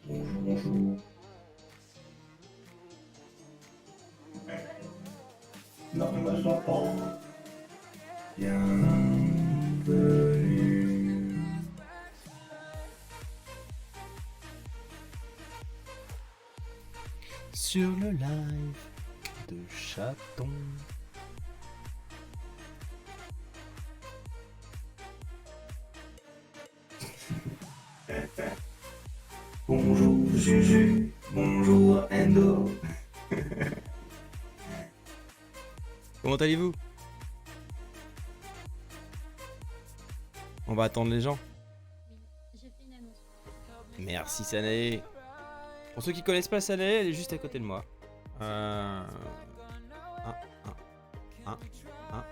Bonjour. Non, moi j'entends. Bienvenue. Sur le live de Chaton. Bonjour Juju. Bonjour Endo. Comment allez-vous? On va attendre les gens. Oui, j'ai fait une annonce. Merci Sanae. Pour ceux qui connaissent pas Sanae, elle est juste à côté de moi.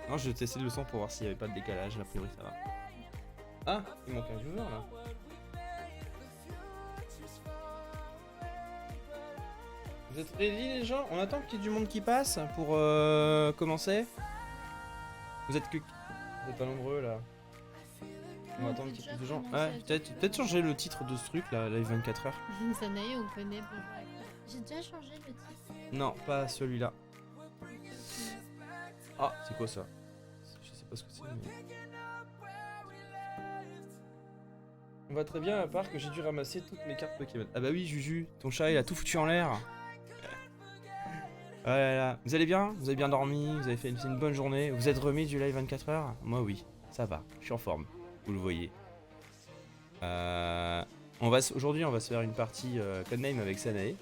Non, je vais tester le son pour voir s'il n'y avait pas de décalage. A priori, ça va. Ah, il manque un viewer là. Vous êtes ready les gens? On attend qu'il y ait du monde qui passe pour commencer. Vous êtes pas nombreux là. On va attendre qu'il y ait plus de gens. Ouais, peut-être changer le titre de ce truc là, live 24h. Sanae, on connaît, bonjour à toi. J'ai déjà changé le titre. Non, pas celui-là. Ah, c'est quoi ça? Je sais pas ce que c'est, mais... On va très bien, à part que j'ai dû ramasser toutes mes cartes Pokémon. Ah bah oui, Juju, ton chat il a tout foutu en l'air. Ah là là. Vous allez bien? Vous avez bien dormi? Vous avez fait une bonne journée? Vous êtes remis du live 24h? Moi oui, ça va, je suis en forme, vous le voyez. Aujourd'hui on va se faire une partie Codename avec Sanae.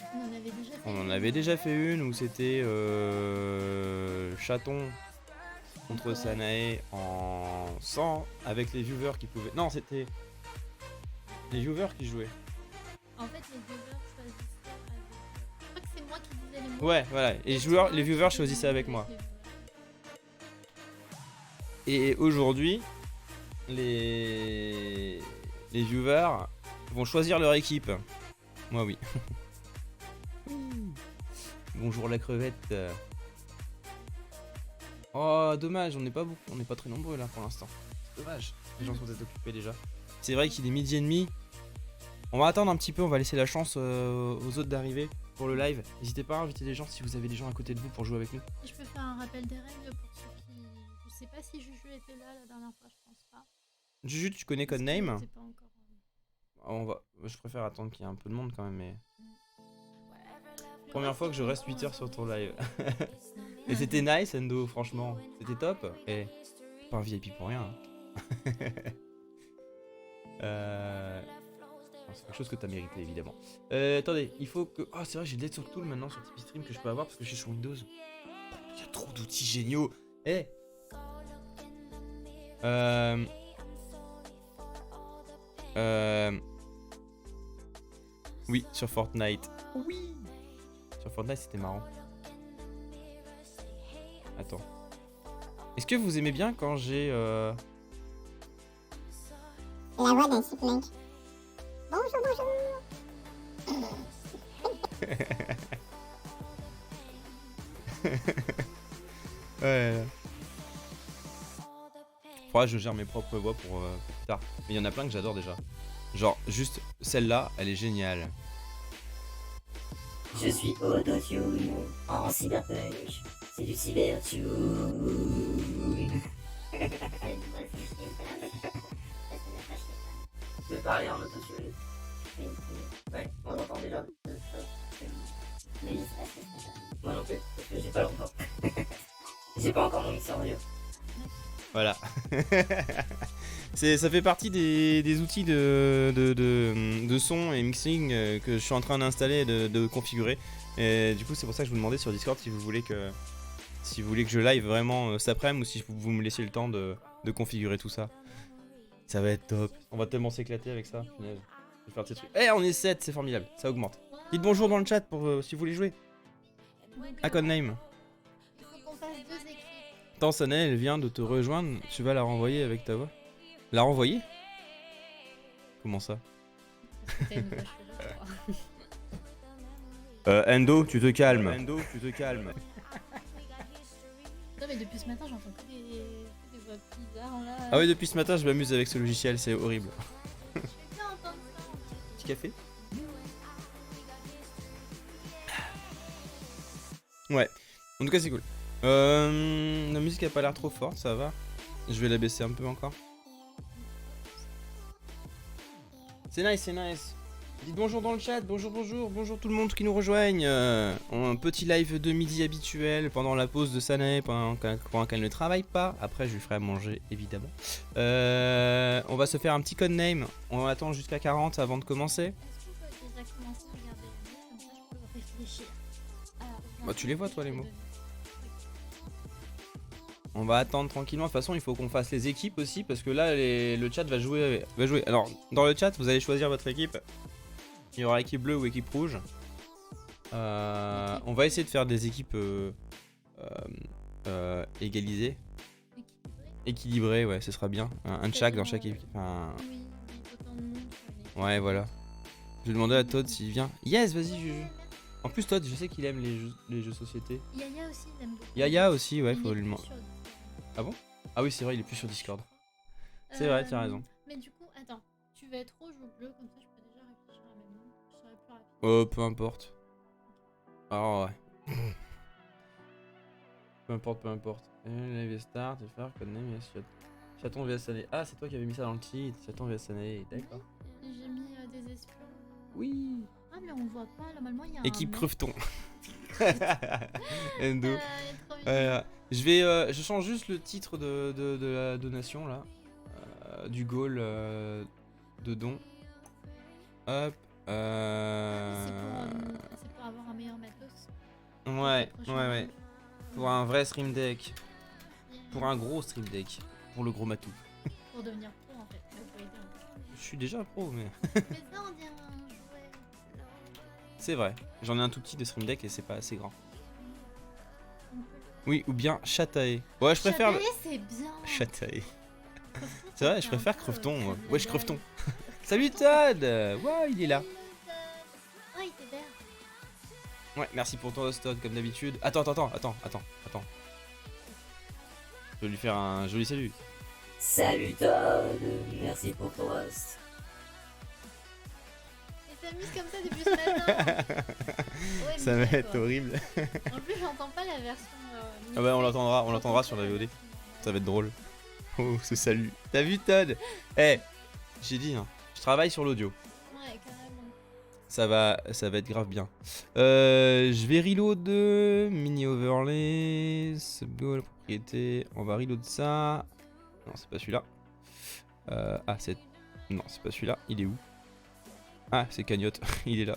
On en avait déjà fait une où c'était Chaton contre Sanae en 100 avec les viewers qui pouvaient... Non, c'était les viewers qui jouaient. En fait, les viewers choisissaient avec... Je crois que c'est moi qui disais les mots. Ouais, voilà. Et les viewers choisissaient avec moi. Et aujourd'hui, les viewers vont choisir leur équipe. Moi, oui. Bonjour la crevette. Oh, dommage, on n'est pas beaucoup, on n'est pas très nombreux là pour l'instant. Dommage, les gens sont peut-être occupés déjà. C'est vrai qu'il est 12h30. On va attendre un petit peu, on va laisser la chance aux autres d'arriver pour le live. N'hésitez pas à inviter des gens si vous avez des gens à côté de vous pour jouer avec nous. Je peux faire un rappel des règles pour ceux qui... Je sais pas si Juju était là la dernière fois, je pense pas. Juju, tu connais Codename? C'est pas encore... Je préfère attendre qu'il y ait un peu de monde quand même, mais... Première fois que je reste 8 heures sur ton live. Et c'était nice, Endo, franchement. C'était top. Et pas un VIP pour rien. C'est quelque chose que t'as mérité, évidemment. Attendez, il faut que... Oh, c'est vrai, j'ai Dead sur Tool maintenant sur Tipeee Stream que je peux avoir parce que je suis sur Windows. Il y a trop d'outils géniaux. Eh Oui, sur Fortnite. Oui. Sur Fortnite, c'était marrant. Attends. Est-ce que vous aimez bien quand j'ai... La voix d'un sifflink. Bonjour, bonjour. Ouais. Faudra que je gère mes propres voix pour plus tard. Mais il y en a plein que j'adore déjà. Genre, juste celle-là, elle est géniale. Je suis Autotune en cyberpunk. C'est du cybertune. Je peux parler en autotune. Ouais, on entend déjà. Mais moi non plus, parce que j'ai pas longtemps. J'ai pas encore mon mixeur audio. Voilà. Ça fait partie des outils de son et mixing que je suis en train d'installer et de configurer. Et du coup, c'est pour ça que je vous demandais sur Discord si vous voulez que je live vraiment cet après-midi ou si vous me laissiez le temps de configurer tout ça. Ça va être top. On va tellement s'éclater avec ça. Punaise. Je vais faire des trucs. Eh, on est 7, c'est formidable. Ça augmente. Dites bonjour dans le chat pour si vous voulez jouer. À Codename. Il faut qu'on fasse 2 équipes. Attends, Sané, elle vient de te rejoindre. Tu vas la renvoyer avec ta voix. La renvoyer? Comment ça? T'as une voix chelou, toi. Endo, tu te calmes. Endo, tu te calmes. Non mais depuis ce matin j'entends que des voix bizarres là. Ah oui, depuis ce matin, je m'amuse avec ce logiciel, c'est horrible. Je vais bien entendre ça. Petit café? Ouais, en tout cas c'est cool. La musique a pas l'air trop forte, ça va. Je vais la baisser un peu encore. C'est nice, c'est nice. Dites bonjour dans le chat, bonjour tout le monde qui nous rejoigne. Un petit live de midi habituel pendant la pause de Sanae, pendant qu'elle ne travaille pas. Après je lui ferai à manger évidemment. On va se faire un petit codename. On attend jusqu'à 40 avant de commencer. Est-ce qu'on peut déjà commencer à regarder les mots, comme ça je peux réfléchir. Bah, tu les vois, toi, les mots. On va attendre tranquillement. De toute façon, il faut qu'on fasse les équipes aussi parce que là, le chat va jouer. Alors, dans le chat, vous allez choisir votre équipe. Il y aura équipe bleue ou équipe rouge. On va essayer de faire des équipes égalisées. Équilibrées, ouais, ce sera bien. Un de chaque dans chaque équipe. Enfin, Oui, autant de monde. ouais, voilà. Je vais demander à Todd s'il vient. Yes, vas-y, Juju. En plus, Todd, je sais qu'il aime les jeux société. Yaya aussi, il aime beaucoup. Yaya aussi, ouais, Il faut est lui plus demander. sur- Ah bon? Ah oui, c'est vrai, il est plus sur Discord. C'est vrai, tu as raison. Mais du coup, attends, tu veux être rouge ou bleu, comme ça je peux déjà réfléchir à mes noms. Je serai plus rapide. Peu importe. Ah ouais. Peu importe, peu importe. Live start, faire codename, yes, chaton vs Sané. Ah, c'est toi qui avais mis ça dans le titre. Chaton vs Sané, d'accord. J'ai mis des espions. Oui. Ah, mais on voit pas, normalement il y a Équipe un mec. Creveton. Endo. Il est trop mignon. Je change juste le titre de la donation là. Du goal de don. Hop. Ah, mais c'est pour avoir un meilleur matos. Ouais, Le prochain ouais, ouais. round. Pour un vrai stream deck. Yeah. Pour un gros stream deck. Pour le gros matou. Pour devenir pro en fait. Là, faut aider un peu. Je suis déjà pro, mais. Mais ça, on dirait un jouet. C'est vrai. J'en ai un tout petit de stream deck et c'est pas assez grand. On peut Oui, ou bien Chatae. Ouais, je préfère le. Chatailler, c'est bien. Chatae. Creveton, C'est vrai, ça je fait un préfère peu, Creveton. crève Ouais, la je Creveton. dalle. Salut Todd. Ouais, il est là. Oh, il était vert. Ouais, merci pour ton host Todd, comme d'habitude. Attends. Je vais lui faire un joli salut. Salut Todd, merci pour ton host. Il s'amuse comme ça depuis ce matin. Ouais, Ça va nickel, être quoi. horrible. En plus, j'entends pas la version. Ah bah, on l'entendra J'entends sur pas la VOD. version, Ça va être drôle. Oh, ce salut. T'as vu Todd? Eh, j'ai dit, hein, je travaille sur l'audio. Ouais, carrément. Ça va être grave bien. Je vais reload mini overlay, subgoal, propriété. On va reload ça. Non, c'est pas celui-là. Ah, c'est. Non, c'est pas celui-là. Il est où? Ah, c'est Cagnotte. Il est là.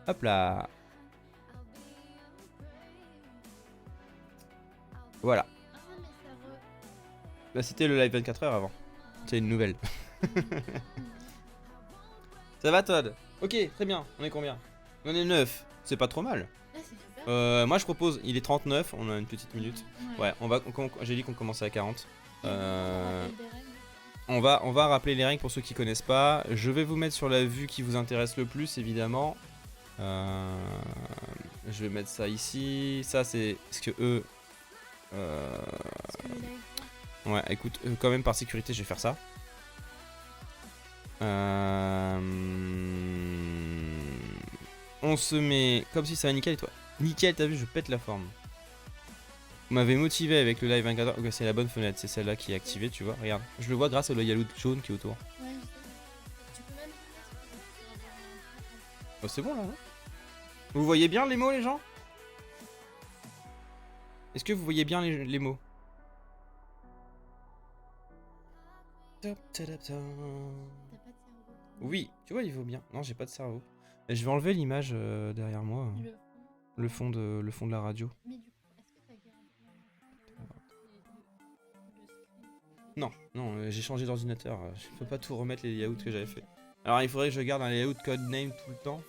Hop là. Voilà. Ah, mais ça re. Là, c'était le live 24 heures avant. C'est une nouvelle. Ça va, Todd? Ok, très bien. On est combien? On est 9. C'est pas trop mal. Ah, c'est super. Moi, je propose. Il est 39. On a une petite minute. Ouais, j'ai dit qu'on commençait à 40. Et on rappelle des règles. On va rappeler les règles pour ceux qui connaissent pas. Je vais vous mettre sur la vue qui vous intéresse le plus, évidemment. Je vais mettre ça ici. Ça, c'est ce que eux. Parce que le live, Ouais, écoute, quand même par sécurité, je vais faire ça. On se met comme si ça va nickel et toi. Nickel, t'as vu, je pète la forme. Vous m'avez motivé avec le live 24 heures. Ok, c'est la bonne fenêtre, c'est celle-là qui est activée, tu vois. Regarde, je le vois grâce au yellow jaune qui est autour. Ouais, je sais. Tu peux même pour avoir un- Oh, c'est bon là, non? Vous voyez bien les mots, les gens? Est-ce que vous voyez bien les mots? Top, tadap, tam. T'as pas de cerveau. Oui, tu vois, il vaut bien. Non, j'ai pas de cerveau. Mais je vais enlever l'image derrière moi, Le fond. le fond de la radio. Mais du coup, est-ce que t'as gardé le screen? Non, non, j'ai changé d'ordinateur. Je peux pas tout remettre les layouts que j'avais fait. Alors il faudrait que je garde un layout codename tout le temps.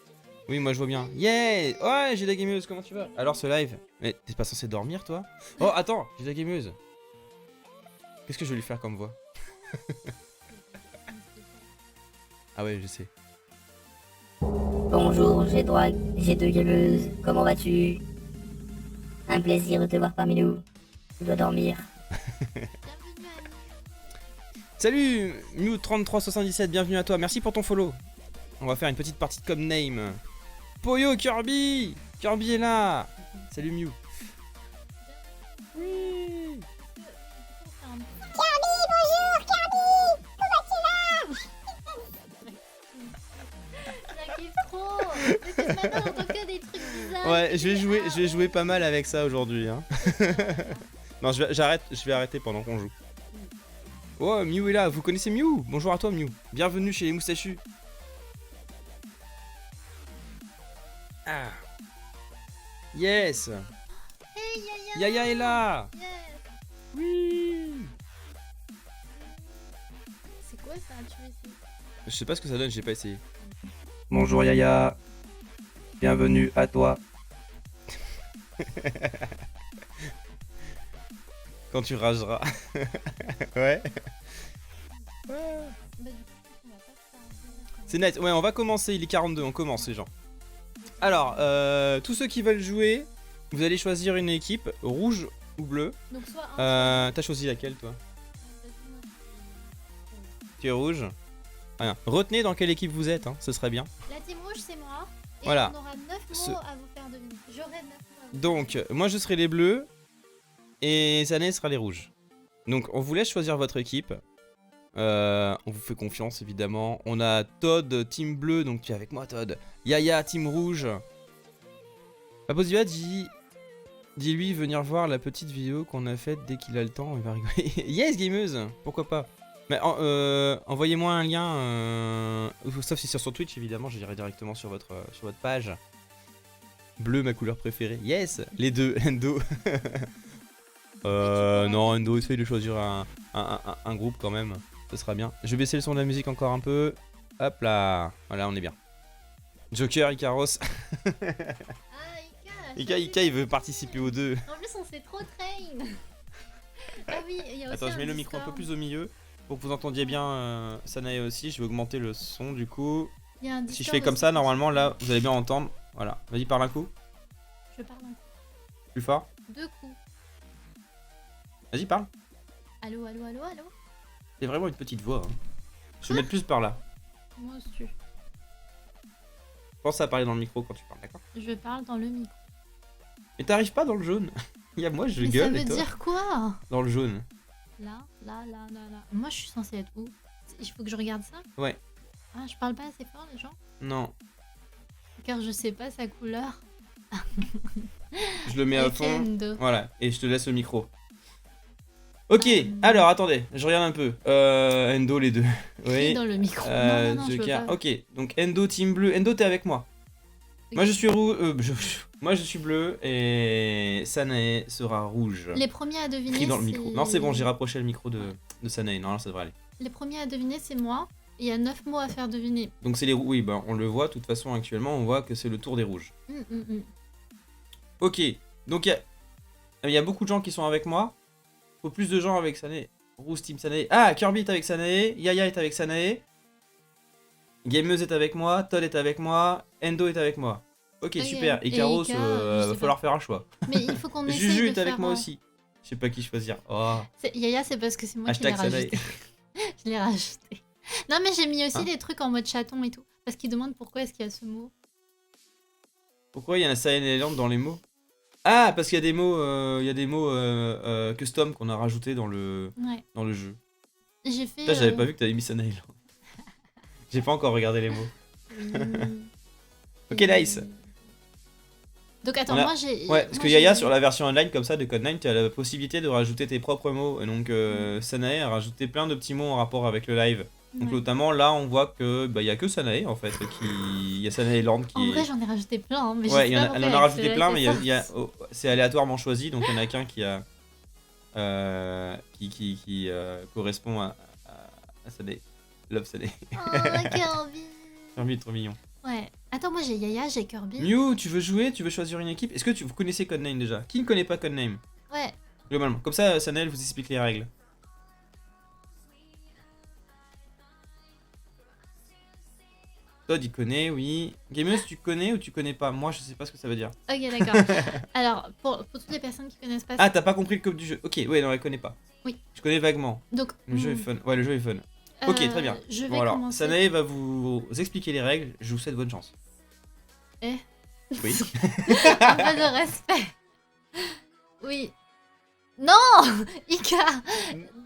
Oui, moi je vois bien. Yeah! Ouais, j'ai la gameuse, comment tu vas? Alors ce live. Mais t'es pas censé dormir toi? Oh, attends, j'ai la gameuse. Qu'est-ce que je vais lui faire comme voix? Ah ouais, je sais. Bonjour, j'ai deux gameuses. Comment vas-tu? Un plaisir de te voir parmi nous. Tu dois dormir. Bienvenue à nous. Salut Mew3377, bienvenue à toi, merci pour ton follow. On va faire une petite partie de codename. Poyo Kirby! Kirby est là! Salut Mew. Oui! Kirby, bonjour, Kirby. ça kiffe trop. Depuis ce matin, j'entends que des trucs bizarres. Ouais, je vais jouer pas mal avec ça aujourd'hui. Hein. Non, je vais arrêter pendant qu'on joue. Oh, Mew est là, vous connaissez Mew? Bonjour à toi Mew. Bienvenue chez les moustachus. Ah. Yes. Hey Yaya est là. Yes. Oui. C'est quoi ça? Tu veux essayer? Je sais pas ce que ça donne, j'ai pas essayé. Bonjour Yaya. Bienvenue à toi. Quand tu rageras. Ouais. Bah, du coup, on va pas se tarder. C'est net. Ouais, on va commencer. Il est 42. On commence, les gens. Alors, tous ceux qui veulent jouer, vous allez choisir une équipe, rouge ou bleue. Donc, soit un. T'as choisi laquelle, toi? Vas-y, moi, je Tu es rouge. Rien. Retenez dans quelle équipe vous êtes, hein, ce serait bien. suis- La team rouge, c'est moi. Et Voilà. on aura 9 Ce- mots à vous faire deviner. J'aurai 9 mots à vous Donc, moi je serai les bleus et Sané sera les rouges. Donc, on vous laisse choisir votre équipe. On vous fait confiance, évidemment. On a Todd, team bleu, donc tu es avec moi, Todd. Yaya, team rouge. Paposiva dis-lui venir voir la petite vidéo qu'on a faite dès qu'il a le temps. Il va rigoler. Yes, gameuse, pourquoi pas. Mais envoyez-moi un lien, sauf si c'est sur Twitch, évidemment, je dirai directement sur votre page. Bleu, ma couleur préférée. Yes, les deux, Endo. Non, Endo, essaye de choisir un groupe quand même. Ce sera bien. Je vais baisser le son de la musique encore un peu. Hop là. Voilà, on est bien. Joker, Icaros. Ah, Ika, il veut participer aux deux. En plus, on s'est trop train. Ah oui, il y a aussi Attends, je un mets le micro un peu Discord. plus au milieu. Pour que vous entendiez bien Sanae aussi. Je vais augmenter le son du coup. Il y a un Si je Discord fais comme aussi. ça, normalement là, vous allez bien entendre. Voilà. Vas-y, parle un coup. Je parle un coup. Plus fort. 2 coups. Vas-y, parle. Allô, allô, allô, allô. C'est vraiment une petite voix. Hein. Je vais mettre plus par là. Moi aussi. Pense à parler dans le micro quand tu parles, d'accord? Je parle dans le micro. Mais t'arrives pas dans le jaune. Il y a moi, je Mais ça gueule veut et toi dire quoi? dans le jaune. Là, là, là, là, là. Moi, je suis censée être où? Il faut que je regarde ça? Ouais. Ah, je parle pas assez fort, les gens? Non. Car je sais pas sa couleur. Je le mets à Et fond. Endo. Voilà. Et je te laisse le micro. Ok. Alors, attendez. Je regarde un peu. Endo, les deux. Crie Oui. dans le micro. Non, non, je veux Joker. pas. Ok. Donc, Endo, team bleu. Endo, t'es avec moi. Moi, je suis rouge. Moi, je suis bleu. Et Sanae sera rouge. Les premiers à deviner, Crie dans le micro. c'est- Non, c'est bon, j'ai rapproché le micro de Sanae. Non, ça devrait aller. Les premiers à deviner, c'est moi. Et il y a 9 mots à faire deviner. Donc, c'est les rouges. Oui, bah, on le voit. De toute façon, actuellement, on voit que c'est le tour des rouges. Ok. Donc, il y a beaucoup de gens qui sont avec moi. Faut plus de gens avec Sanae. Rouge Team Sanae. Ah, Kirby est avec Sanae. Yaya est avec Sanae. Gameuse est avec moi. Todd est avec moi. Endo est avec moi. Ok, Ok. super. Et Icaros, Ika, je va sais falloir faire un choix. Mais il faut qu'on essaye Juju de est avec faire moi un- aussi. Je sais pas qui choisir. Oh. Yaya, c'est parce que c'est moi qui l'ai Hashtag Sanae. rajouté. Je l'ai rajouté. Non, mais j'ai mis aussi Hein des trucs en mode chaton et tout. Parce qu'ils demandent pourquoi est-ce qu'il y a ce mot. Pourquoi il y en a Silent Island dans les mots? Ah, parce qu'il y a des mots, custom qu'on a rajouté dans le Ouais. jeu. J'ai fait. Putain, j'avais pas vu que t'avais mis Silent Island. J'ai pas encore regardé les mots. Oui. Ok, Et- nice. Donc attends, On a- moi j'ai. Ouais, parce moi, que Yaya, j'ai- sur la version online comme ça de Code9, tu as la possibilité de rajouter tes propres mots. Et donc, Sanae a rajouté plein de petits mots en rapport avec le live. Donc, Ouais. notamment, là, on voit que il y a que Sanae, en fait, il y a Sanae Land qui En est... vrai, j'en ai rajouté plein, hein, mais je Ouais, sais pas elle pourquoi en a avec rajouté celui-là, plein, c'est mais ça. c'est aléatoirement choisi, donc il y en a qu'un qui a... qui correspond à Sanae. Love Sanae. Oh, Kirby. Kirby est trop mignon. Ouais. Attends, moi j'ai Yaya, j'ai Kirby. Mew, tu veux jouer? Tu veux choisir une équipe? Est-ce que vous connaissez Codename déjà? Qui ne connaît pas Codename? Ouais. Globalement. Comme ça, Sanael vous explique les règles. Todd, il connaît, oui. Gameuse, tu connais ou tu connais pas? Moi, je sais pas ce que ça veut dire. Ok, d'accord. Alors, pour toutes les personnes qui connaissent pas Ah, t'as pas compris le code du jeu. Ok, ouais, non, elle connaît pas. Oui. Je connais vaguement. donc, Le jeu est fun. Ouais, le jeu est fun. Ok, très bien. Je vais Bon, alors, commencer. Sanae va vous expliquer les règles. Je vous souhaite bonne chance. Eh. Oui. Un peu de respect. Oui. Non Ika.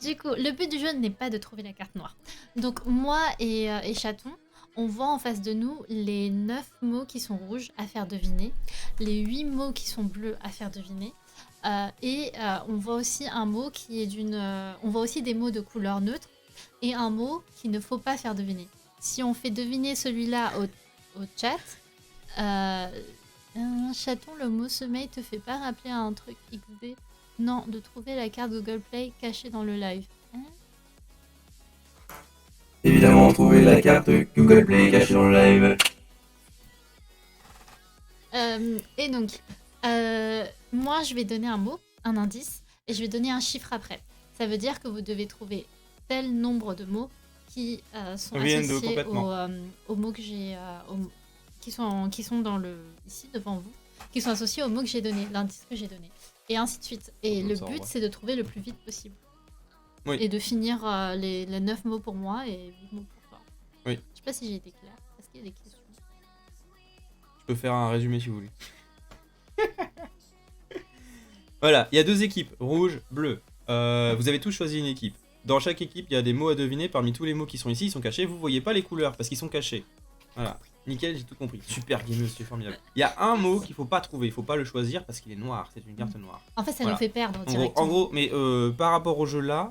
Du coup, le but du jeu n'est pas de trouver la carte noire. Donc, moi et Chaton, on voit en face de nous les 9 mots qui sont rouges à faire deviner, les 8 mots qui sont bleus à faire deviner, et on voit aussi un mot qui est d'une... on voit aussi des mots de couleur neutre, et un mot qu'il ne faut pas faire deviner. Si on fait deviner celui-là au chat, Chaton, le mot sommeil te fait pas rappeler à un truc XD? Non, de trouver la carte Google Play cachée dans le live. Hein? Évidemment, trouver la carte Google Play cachée dans le live. Et donc, moi je vais donner un mot, un indice, et je vais donner un chiffre après. Ça veut dire que vous devez trouver tel nombre de mots qui sont Oui, Endo, associés complètement. aux mots que j'ai, qui sont dans le ici devant vous, qui sont associés aux mots que j'ai donné, l'indice que j'ai donné, et ainsi de suite. Et Comme le ça, on but voit. c'est de trouver le plus vite possible. Oui. Et de finir les 9 mots pour moi et 8 mots pour toi. Oui. Je sais pas si j'ai été claire. Est-ce qu'il y a des questions? Je peux faire un résumé si vous voulez. Voilà, il y a deux équipes, rouge, bleu. Vous avez tous choisi une équipe. Dans chaque équipe, il y a des mots à deviner. Parmi tous les mots qui sont ici, ils sont cachés. Vous voyez pas les couleurs parce qu'ils sont cachés. Voilà, nickel, j'ai tout compris. Super gameuse, c'est formidable. Il y a un mot qu'il faut pas trouver, il faut pas le choisir parce qu'il est noir. C'est une carte noire. En fait, ça Voilà. nous fait perdre En gros, directement. mais par rapport au jeu là,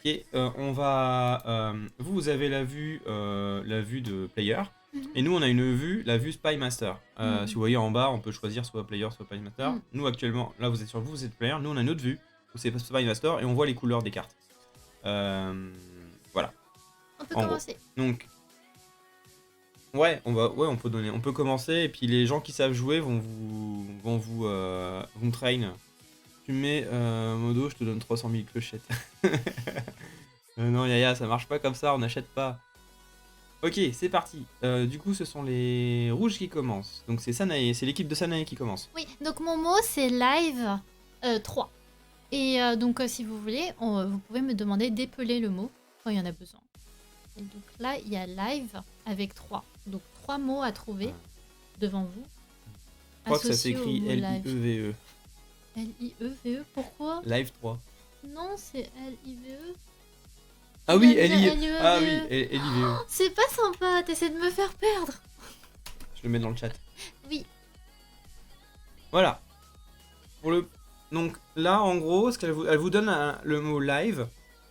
ok, on va. Vous avez la vue de player. Mhm. Et nous, on a une vue, la vue Spy Master. Mhm. Si vous voyez en bas, on peut choisir soit player, soit Spy Master. Mhm. Nous, actuellement, là, vous êtes sur vous êtes player. Nous, on a une autre vue, où c'est Spy Master, et on voit les couleurs des cartes. Voilà. On peut en gros. commencer. Donc, on peut commencer, et puis les gens qui savent jouer vont vous train. Tu mets Modo, je te donne 300 000 clochettes. Non, Yaya, ça marche pas comme ça, on n'achète pas. Ok, c'est parti. Du coup, ce sont les rouges qui commencent. Donc c'est Sanae, c'est l'équipe de Sanae qui commence. Oui, donc mon mot c'est live 3. Et donc si vous voulez, vous pouvez me demander d'épeler le mot quand il y en a besoin. Et donc là, il y a live avec 3. Donc 3 mots à trouver devant vous. Je crois que ça associés au s'écrit mot live. L-I-E-V-E. L-I-E-V-E, pourquoi? Live 3. Non, c'est L-I-V-E. Ah oui, Il y a déjà L-I-E. L-I-E-V-E. Ah oui, L-I-V-E. C'est pas sympa, t'essaies de me faire perdre. Je le mets dans le chat. Oui. Voilà. Donc là, en gros, elle vous donne le mot live.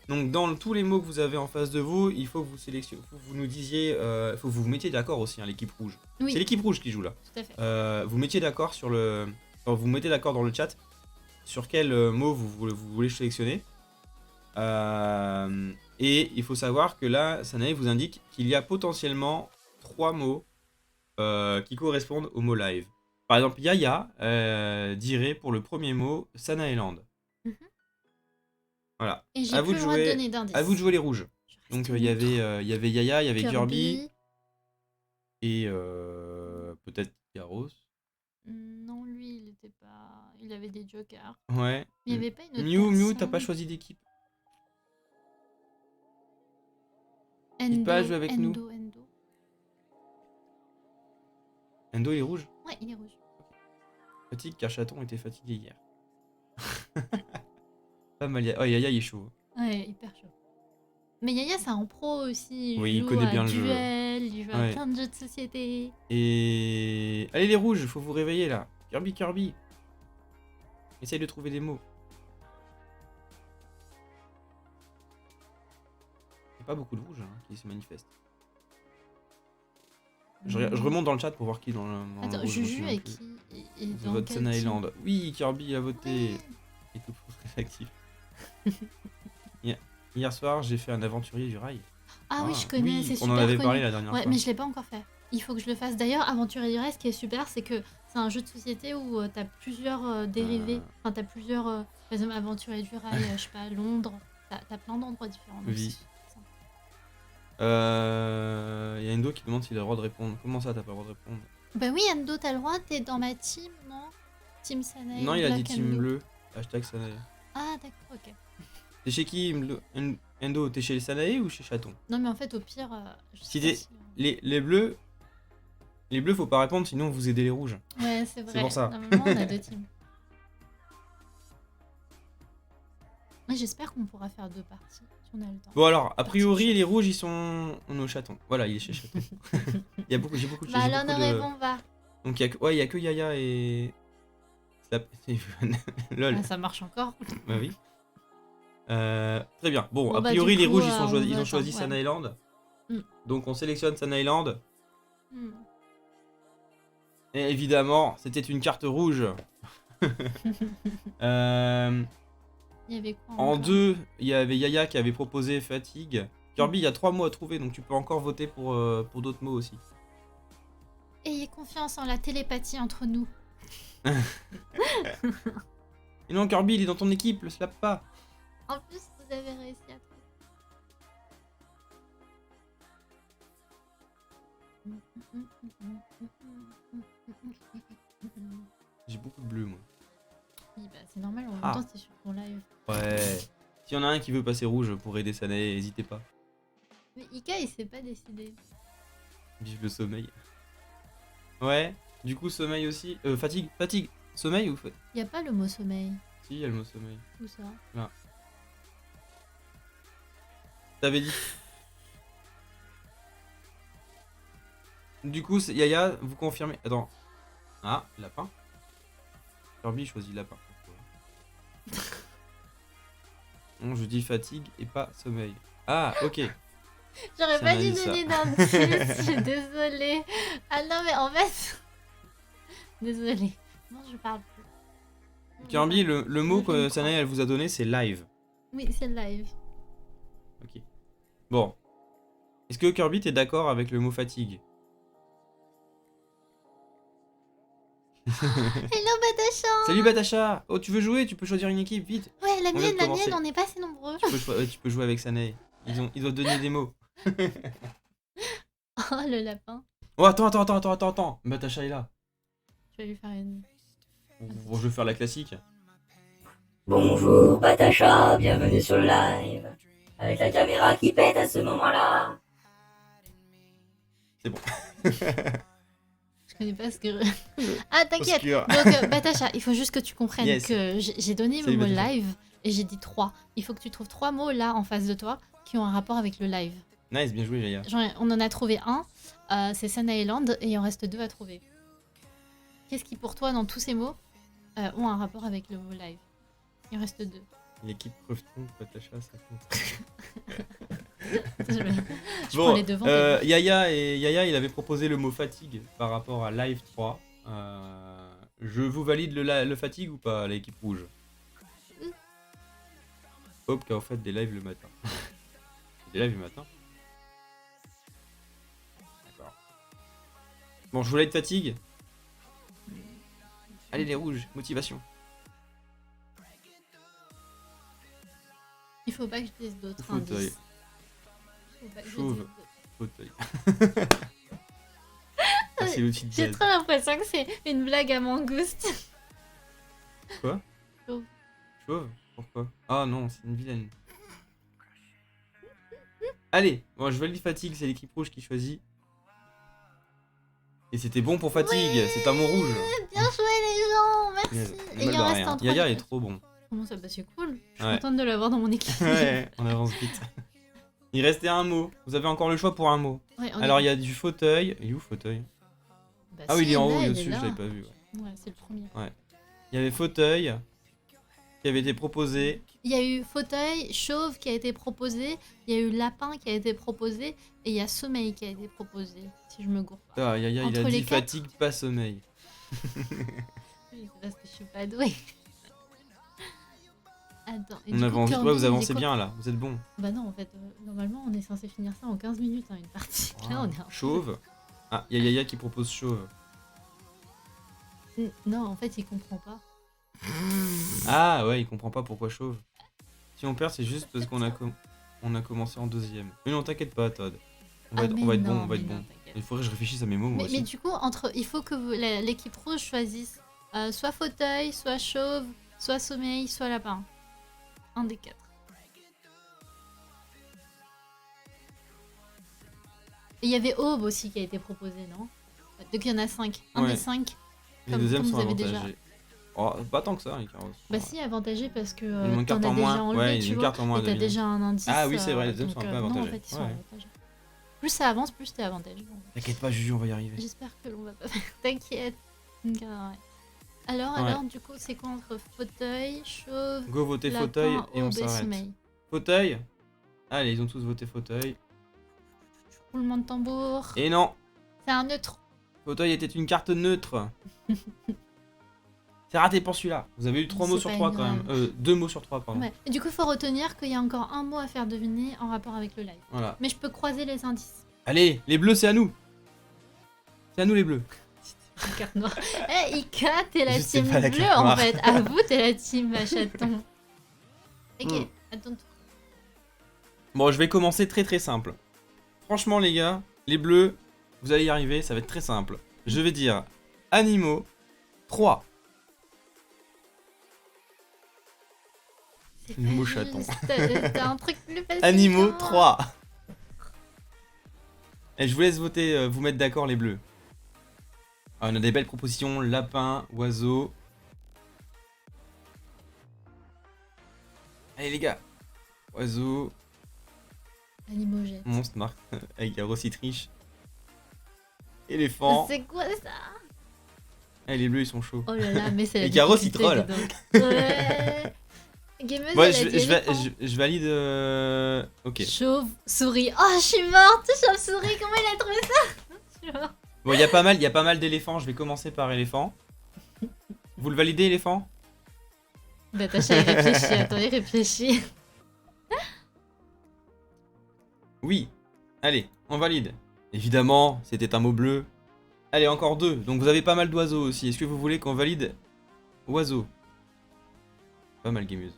Donc dans tous les mots que vous avez en face de vous, il faut que vous sélectionnez, vous nous disiez, il faut que vous vous mettiez d'accord aussi, hein, l'équipe rouge. Oui, C'est l'équipe rouge qui joue là. tout à fait. Vous mettiez d'accord vous mettez d'accord dans le chat sur quel mot vous voulez sélectionner. Et il faut savoir que là, Sanae vous indique qu'il y a potentiellement 3 mots qui correspondent au mot live. Par exemple, Yaya dirait pour le premier mot Sanaeland. Mhm. Voilà. Et j'ai à vous plus de le droit de jouer- donner d'indices. À vous de jouer les rouges. Je Donc reste il y neutre. avait Yaya, il y avait Kirby et peut-être Garros. Non, lui, il était pas. Il avait des jokers. Ouais. Mais il n'y avait pas une autre Mew, t'as personne. pas choisi d'équipe. Endo, pas jouer avec nous. Endo. Endo il est rouge. Ouais, il est rouge. Fatigue car Chaton était fatigué hier. Pas mal. Oh, Yaya il est chaud. Ouais, hyper chaud. Mais Yaya, c'est un pro aussi. Oui, il joue connaît à bien le jeu. Duel, il joue à Ouais. plein de jeux de société. Et allez les rouges, faut vous réveiller là. Kirby. Essaye de trouver des mots. Il n'y a pas beaucoup de rouges hein, qui se manifestent. Je remonte dans le chat pour voir qui dans le Attends, rouge, je me Juju souviens et plus. qui et The dans Vote quel Sun team? Island. Oui, Kirby a voté. Ouais. Et tout pour très actif. Hier soir, j'ai fait un aventurier du rail. Ah oui, je connais, c'est on super en avait connu. parlé la dernière Ouais, fois. mais je l'ai pas encore fait. Il faut que je le fasse. D'ailleurs, Aventurier du Rail, ce qui est super, c'est que c'est un jeu de société où t'as plusieurs dérivés. Enfin, t'as plusieurs. Par exemple, Aventurier du Rail, je sais pas, Londres. T'as plein d'endroits différents. donc Oui. c'est sympa. Y a Endo qui demande s'il a le droit de répondre. Comment ça, t'as pas le droit de répondre? Bah oui, Endo, t'as le droit, t'es dans ma team, non? Team Sanae. Non, il a dit Black Team Endo. Bleu. Hashtag Sanae. Ah, d'accord, ok. T'es chez qui, Endo? T'es chez les Sanae ou chez Chaton? Non, mais en fait, au pire. Je sais Si pas t'es- si- Les bleus. Les bleus, faut pas répondre, sinon vous aidez les rouges. Ouais, c'est vrai. pour ça. Normalement, on a deux teams. Ouais, j'espère qu'on pourra faire 2 parties si on a le temps. Bon alors, a priori, les rouges, ils sont au Chaton. Voilà, il est chez Chaton. J'ai beaucoup de... Bah alors, ne réponds pas. Donc il y a que Yaya et... Lol. Ah, ça marche encore. Bah oui. Très bien. Bon, Bon, a bah, priori, du les coup, rouges, on ils ont vote, choisi ouais. Sun Island. Mm. Donc on sélectionne Sun Island. Hmm. Et évidemment, c'était une carte rouge. Il y avait quoi En encore 2, il y avait Yaya qui avait proposé fatigue. Kirby, il y a 3 mots à trouver, donc tu peux encore voter pour d'autres mots aussi. Ayez confiance en la télépathie entre nous. Et non, Kirby, il est dans ton équipe, le slap pas. En plus, vous avez réussi à trouver. J'ai beaucoup de bleu, moi. Oui, bah, c'est normal, en même Ah. temps, c'est sur ton live. Ouais. S'il y en a un qui veut passer rouge pour aider Sanae, n'hésitez pas. Mais Ika, il s'est pas décidé. Vive le sommeil. Ouais. Du coup, sommeil aussi. Fatigue. Sommeil ou fatigue? Il y a pas le mot sommeil. Si, il y a le mot sommeil. Où ça? T'avais dit. Du coup, Yaya, vous confirmez. Attends. Ah, lapin. Kirby choisit lapin. Non, je dis fatigue et pas sommeil. Ah, ok. J'aurais Ça pas m'a dû dit ça. donner d'indice, je suis désolée. Ah non, mais en fait. Désolée. Non, je parle plus. Non, Kirby, je parle le mot Je que me Sanae elle vous a donné, c'est live. plus. Oui, c'est live. Ok. Bon. Est-ce que Kirby, t'es d'accord avec le mot fatigue? Hello, Batacha. Salut Batacha. Oh, tu veux jouer? Tu peux choisir une équipe, vite. Ouais, la On vient de mienne, commencer. on n'est pas assez nombreux. Tu peux jouer avec Sanae. Ils doivent donner des mots. Oh, le lapin. Oh, attends. Batacha est là. Je vais lui faire une. Bon, je vais faire la classique. Bonjour Batacha, bienvenue sur le live. Avec la caméra qui pète à ce moment-là. C'est bon. Je connais pas ce que. Ah, t'inquiète. Obscur. Donc, Batacha, il faut juste que tu comprennes Yes. que j'ai donné Salut, le mot Batacha. live et j'ai dit 3. Il faut que tu trouves 3 mots là en face de toi qui ont un rapport avec le live. Nice, bien joué, Jaya. On en a trouvé un, c'est Sun Island, et il en reste 2 à trouver. Qu'est-ce qui pour toi dans tous ces mots ont un rapport avec le mot live? Il en reste 2. L'équipe Creveton, Batacha, ça compte. Je prends les devants. Yaya, il avait proposé le mot fatigue par rapport à Live 3. Je vous valide le fatigue ou pas, l'équipe rouge? Hop, qui a en fait des lives le matin. Des lives le matin? D'accord. Bon, je vous valide fatigue. Allez les rouges, motivation. Il faut pas que je dise d'autres Fauteuil. indices. Faut pas que je Chauve. dise d'autres. Fauteuil. Ah, c'est l'outil de J'ai jazz. trop l'impression que c'est une blague à mangouste. Quoi? Chauve. Chauve? Pourquoi? Ah non, c'est une vilaine. Allez, bon, je valide fatigue, c'est l'équipe rouge qui choisit. Et c'était bon pour fatigue, Ouais. c'est un mot rouge. Bien joué les gens, merci. Et il en reste un Yaya est troisième. trop bon. Comment ça? Bah c'est cool. Je suis Ouais. contente de l'avoir dans mon équipe. Ouais, on avance vite. Il restait un mot. Vous avez encore le choix pour un mot. Ouais, on Alors est- il y a du fauteuil. Il est où fauteuil? Bah, Ah oui, si, il est en là, haut, il est il au-dessus, je là. l'avais pas vu. Ouais. Ouais, c'est le premier. Il y avait fauteuil qui avait été proposé. Il y a eu fauteuil, chauve qui a été proposé, il y a eu lapin qui a été proposé, et il y a sommeil qui a été proposé, si je me gourre pas. Ah, il a Entre dit les quatre. fatigue, pas sommeil. Oui, c'est parce que je suis pas douée. Attends, et On du coup, avance, Kirby, ouais, vous il avancez est quoi? bien là, vous êtes bon. Bah non, en fait, normalement, on est censé finir ça en 15 minutes, hein, une partie. Là, on est un... Chauve. Ah, il y a Yaya qui propose chauve. Non, en fait, il comprend pas. Ah ouais, il comprend pas pourquoi chauve. Si on perd, c'est juste parce qu'on a, on a commencé en deuxième. Mais non, t'inquiète pas, Todd. On va être, mais on va être non, bon, on va mais être non, bon. t'inquiète. Il faudrait que je réfléchisse à mes mots, moi Mais aussi. du coup, il faut que l'équipe rouge choisisse soit fauteuil, soit chauve, soit sommeil, soit lapin. Un des quatre. Et il y avait Aube aussi qui a été proposé, non? Donc il y en a 5. Un Ouais. des 5. Les comme- deuxièmes comme sont vous avez déjà. avantagés. Oh, pas tant que ça, les carrosses. Bah si, avantagé parce que Il y a une t'en carte as en déjà moins. enlevé, Ouais, il y tu a une vois. carte en moins à Et t'as deviner. déjà un indice. Ah oui, c'est vrai, les deuxièmes donc, sont un peu non, en avantagés. fait, ils sont Ouais. avantagés. Plus ça avance, plus t'es avantagé. T'inquiète pas, Juju, on va y arriver. J'espère que l'on va pas faire. T'inquiète. Donc, ouais. Alors, Ouais. du coup, c'est quoi entre fauteuil, chauve, Go voter lapin, fauteuil et on aube s'arrête. sommeil? Fauteuil. Allez, ils ont tous voté fauteuil. Roulement de tambour. Et non, C'est un neutre. fauteuil était une carte neutre. C'est raté pour celui-là. Vous avez eu 3 mots C'est sur pas 3 quand même. grave. 2 mots sur 3, pardon. Ouais. Et du coup, il faut retenir qu'il y a encore un mot à faire deviner en rapport avec le live. Voilà. Mais je peux croiser les indices. Allez, les bleus, c'est à nous. C'est à nous les bleus. Carte noire. Eh, Ika, t'es la Je sais team pas la bleue carte en noire. fait. À vous, t'es la team chaton. Ok, Hmm. attends. Bon, je vais commencer très très simple. Franchement, les gars, les bleus, vous allez y arriver, ça va être très simple. Je vais dire animaux 3. C'est Le pas mot juste. chaton. T'as un truc plus facile. Animaux que moi. 3. Et je vous laisse voter, vous mettre d'accord les bleus. Ah, on a des belles propositions, lapin, oiseau. Allez les gars. Oiseau, Animogène. monstre, marque, avec aussi triche. Éléphant. C'est quoi ça? Allez, les bleus ils sont chauds. Oh là là, mais c'est la Et Caro, difficulté, il troll. dis donc. Ouais. Gameuse, Ouais, elle a dit éléphant. je valide. Ok. Chauve, souris. Oh, je suis morte, chauve-souris, comment il a trouvé ça? Genre. Bon, il y a pas mal d'éléphants. Je vais commencer par éléphant. Vous le validez, éléphant? Natacha, il réfléchit, attends, il réfléchit. Oui. Allez, on valide. Évidemment, c'était un mot bleu. Allez, encore 2. Donc vous avez pas mal d'oiseaux aussi. Est-ce que vous voulez qu'on valide oiseau? Pas mal, gameuse.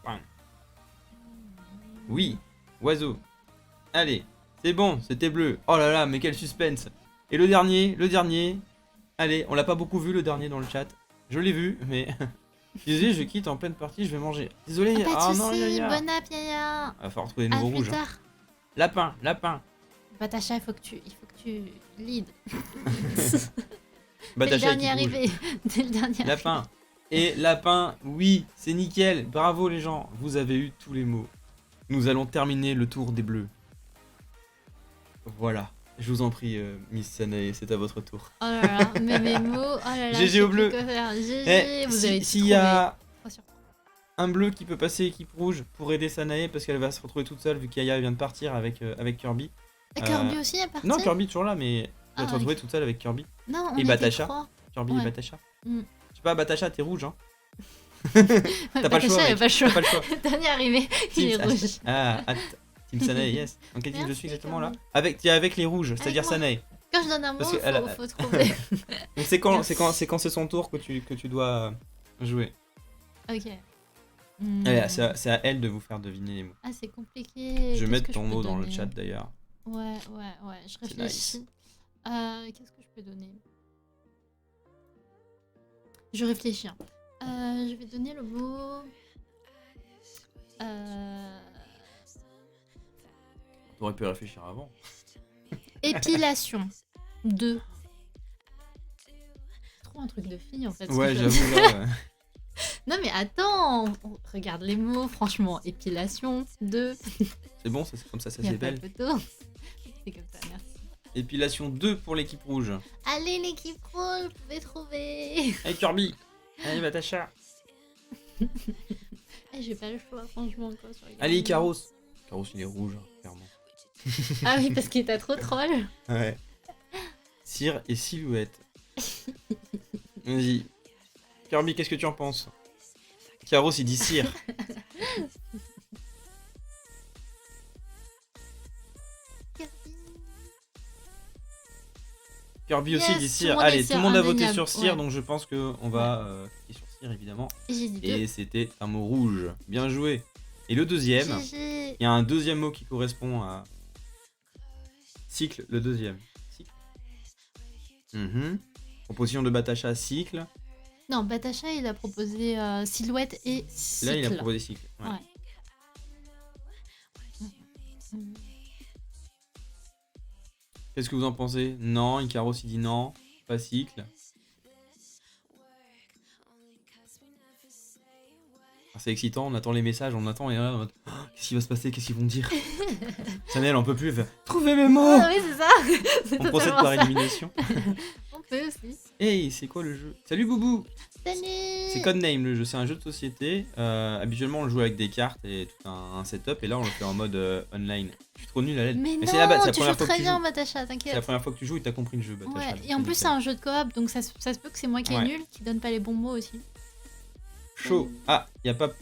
Bam. Oui, oiseau. Allez, c'est bon, c'était bleu. Oh là là, mais quel suspense. Et le dernier. Allez, on l'a pas beaucoup vu le dernier dans le chat. Je l'ai vu, mais... Désolé, je quitte en pleine partie, je vais manger. Désolé, Pas de ah soucis, non, Yaya. bon app, Yaya. Va falloir trouver des À nouveaux plus rouges. hein. tard. Lapin. Natacha, il faut que tu lead. T'es le Batacha dernier équipe rouge. arrivé. T'es le dernier Lapin. Et lapin, oui, c'est nickel. Bravo les gens, vous avez eu tous les mots. Nous allons terminer le tour des bleus. Voilà. Je vous en prie, Miss Sanae, c'est à votre tour. Oh là là, mais mes mots, oh là là. GG je sais au plus bleu. quoi faire. GG, Eh, vous avez tout s'il y a 3 sur 3. un bleu qui peut passer équipe rouge pour aider Sanae parce qu'elle va se retrouver toute seule vu qu'Aya vient de partir avec Kirby. Et Kirby aussi est parti. Non, Kirby est toujours là, mais elle va Ah, se retrouver ok. toute seule avec Kirby. Non, on Et était Batacha. 3. Kirby Ouais. et Batacha. Mm. Je sais pas, Batacha, t'es rouge, hein. T'as pas le choix, il a mec. pas le choix. T'as pas le choix. Dernier arrivé, il est Team- rouge. Ah, Team Sanae, yes. Dans quelle team je Merci, suis exactement là Kirby. T'es avec les rouges, c'est-à-dire moi. Sanae. Quand je donne un mot, Parce que elle a- faut trouver. Donc c'est quand c'est son tour que tu dois jouer. Ok. Allez, c'est à elle de vous faire deviner les mots. Ah, c'est compliqué. Je vais Qu'est-ce mettre que ton peux mot dans le donner chat d'ailleurs. Ouais, je réfléchis. Qu'est-ce que je peux donner? Je réfléchis. Hein. Je vais donner le mot. T'aurais pu réfléchir avant. Épilation. 2. C'est trop un truc de fille en fait. ce que Ouais, je viens de dire. j'avoue là. Non mais attends, regarde les mots, franchement. Épilation. 2. C'est bon, c'est comme ça Il y a pas s'appelle. de photo. C'est comme ça, merci. Épilation 2 pour l'équipe rouge. Allez, l'équipe rouge, vous pouvez trouver. Allez Kirby. Allez Batacha. J'ai pas le choix, franchement. Quoi, sur les Allez cartes. Icaros. Icaros il est rouge, clairement. Ah oui, parce qu'il était trop troll. Ouais. Cire et silhouette. Vas-y. Kirby, qu'est-ce que tu en penses? Icaros il dit cire. Kirby aussi Yes, dit tout cire. le monde Allez, est tout cire, le monde a voté indéniable, sur cire, ouais. donc je pense qu'on va cliquer sur cire évidemment. Et j'ai dit Et c'était un mot rouge. Bien joué. Et le deuxième, GG. il y a un deuxième mot qui correspond à cycle, le deuxième. Cycle. Proposition de Batacha, cycle. Non, Batacha, il a proposé silhouette et cycle. Là, il a proposé cycle. Ouais. Ouais. Qu'est-ce que vous en pensez? Non, Icaros il dit non, pas cycle. Ah, c'est excitant, on attend les messages, on attend et là, en mode, oh, qu'est-ce qui va se passer? Qu'est-ce qu'ils vont dire? Chanel, on peut plus, elle fait, trouvez mes mots! Ah oui, c'est ça. C'est On procède totalement par ça. élimination. On peut aussi. Hey, c'est quoi le jeu? Salut Boubou! Salut. C'est Codename le jeu, c'est un jeu de société. Habituellement on le joue avec des cartes et tout un setup et là on le fait en mode online. Je suis trop nul à l'aide. Mais non, c'est la base, c'est la tu première joues fois que très tu bien, joues. Batacha, C'est la t'inquiète. première fois que tu joues et t'as compris le jeu, Batacha. Ouais, donc et en plus c'est nickel. un jeu de coop, donc ça se peut que c'est moi qui est Ouais. nul, qui donne pas les bons mots aussi. Chaud. Ah, y a Papa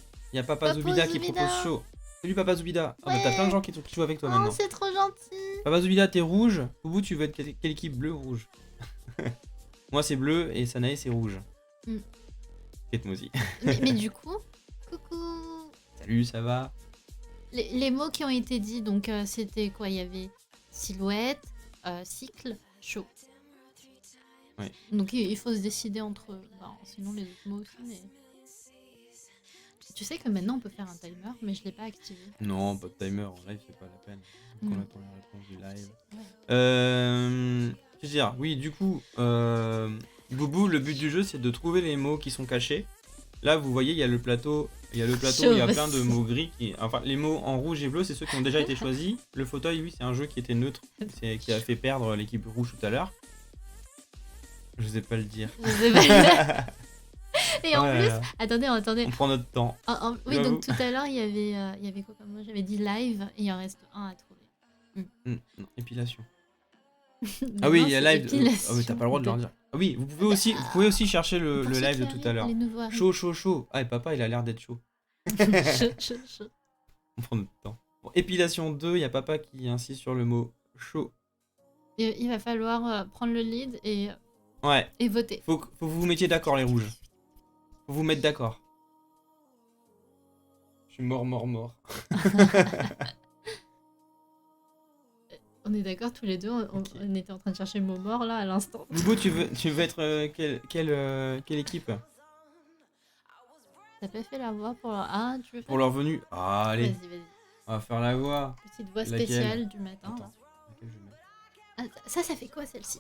Papo Zubida qui Zubida. propose chaud. Salut Papa Zubida. Ah bah Ouais. t'as plein de gens qui jouent avec toi Oh, maintenant. c'est trop gentil. Papa Zubida, t'es rouge. Boubou, tu veux être quelle équipe? Bleu ou rouge? Moi c'est bleu et Sanae c'est rouge. Mm. Et moi aussi. mais du coup, coucou. Salut, ça va? Les mots qui ont été dits, donc c'était quoi? Il y avait silhouette, cycle, chaud. Ouais. Donc il faut se décider entre. Sinon les autres mots aussi, mais. Tu sais que maintenant on peut faire un timer, mais je l'ai pas activé. Non, pas de timer en live, c'est pas la peine. Donc Mm. on attend la réponse du live. Ouais. Je veux dire, oui, du coup, Boubou, le but du jeu, c'est de trouver les mots qui sont cachés. Là, vous voyez, il y a le plateau, il y a Chauve. plein de mots gris. Enfin, les mots en rouge et bleu, c'est ceux qui ont déjà été choisis. Le fauteuil, oui, c'est un jeu qui était neutre, qui a fait perdre l'équipe rouge tout à l'heure. Je sais pas le dire. Je sais pas. Et en Oh là plus, là. attendez. On prend notre temps. Oui, J'avoue. donc tout à l'heure, il y avait quoi comme mot? J'avais dit live et il en reste un à trouver. Non, épilation. Non, Ah oui, il y a c'est live. épilation. Ah oui, t'as pas le droit de leur dire. Ah oui, vous pouvez aussi chercher le Pour ceux live de qui tout arrivent, à l'heure. les nouveaux arrivent. Chaud. Ah, et papa, il a l'air d'être chaud. Chaud. On prend notre temps. Bon, épilation 2, il y a papa qui insiste sur le mot chaud. Et il va falloir prendre le lead Ouais, et voter. faut que vous vous mettiez d'accord, les rouges. Faut vous mettre d'accord. Je suis mort. On est d'accord tous les deux, on était en train de chercher le mot mort là à l'instant. Boubou, tu veux être quelle équipe? T'as pas fait la voix pour leur... Ah, tu veux faire... Pour leur venue? Ah, allez, Vas-y. on va faire la voix. Petite voix Laquelle spéciale du matin. Attends, là. laquelle je vais mettre? Ah, ça fait quoi celle-ci?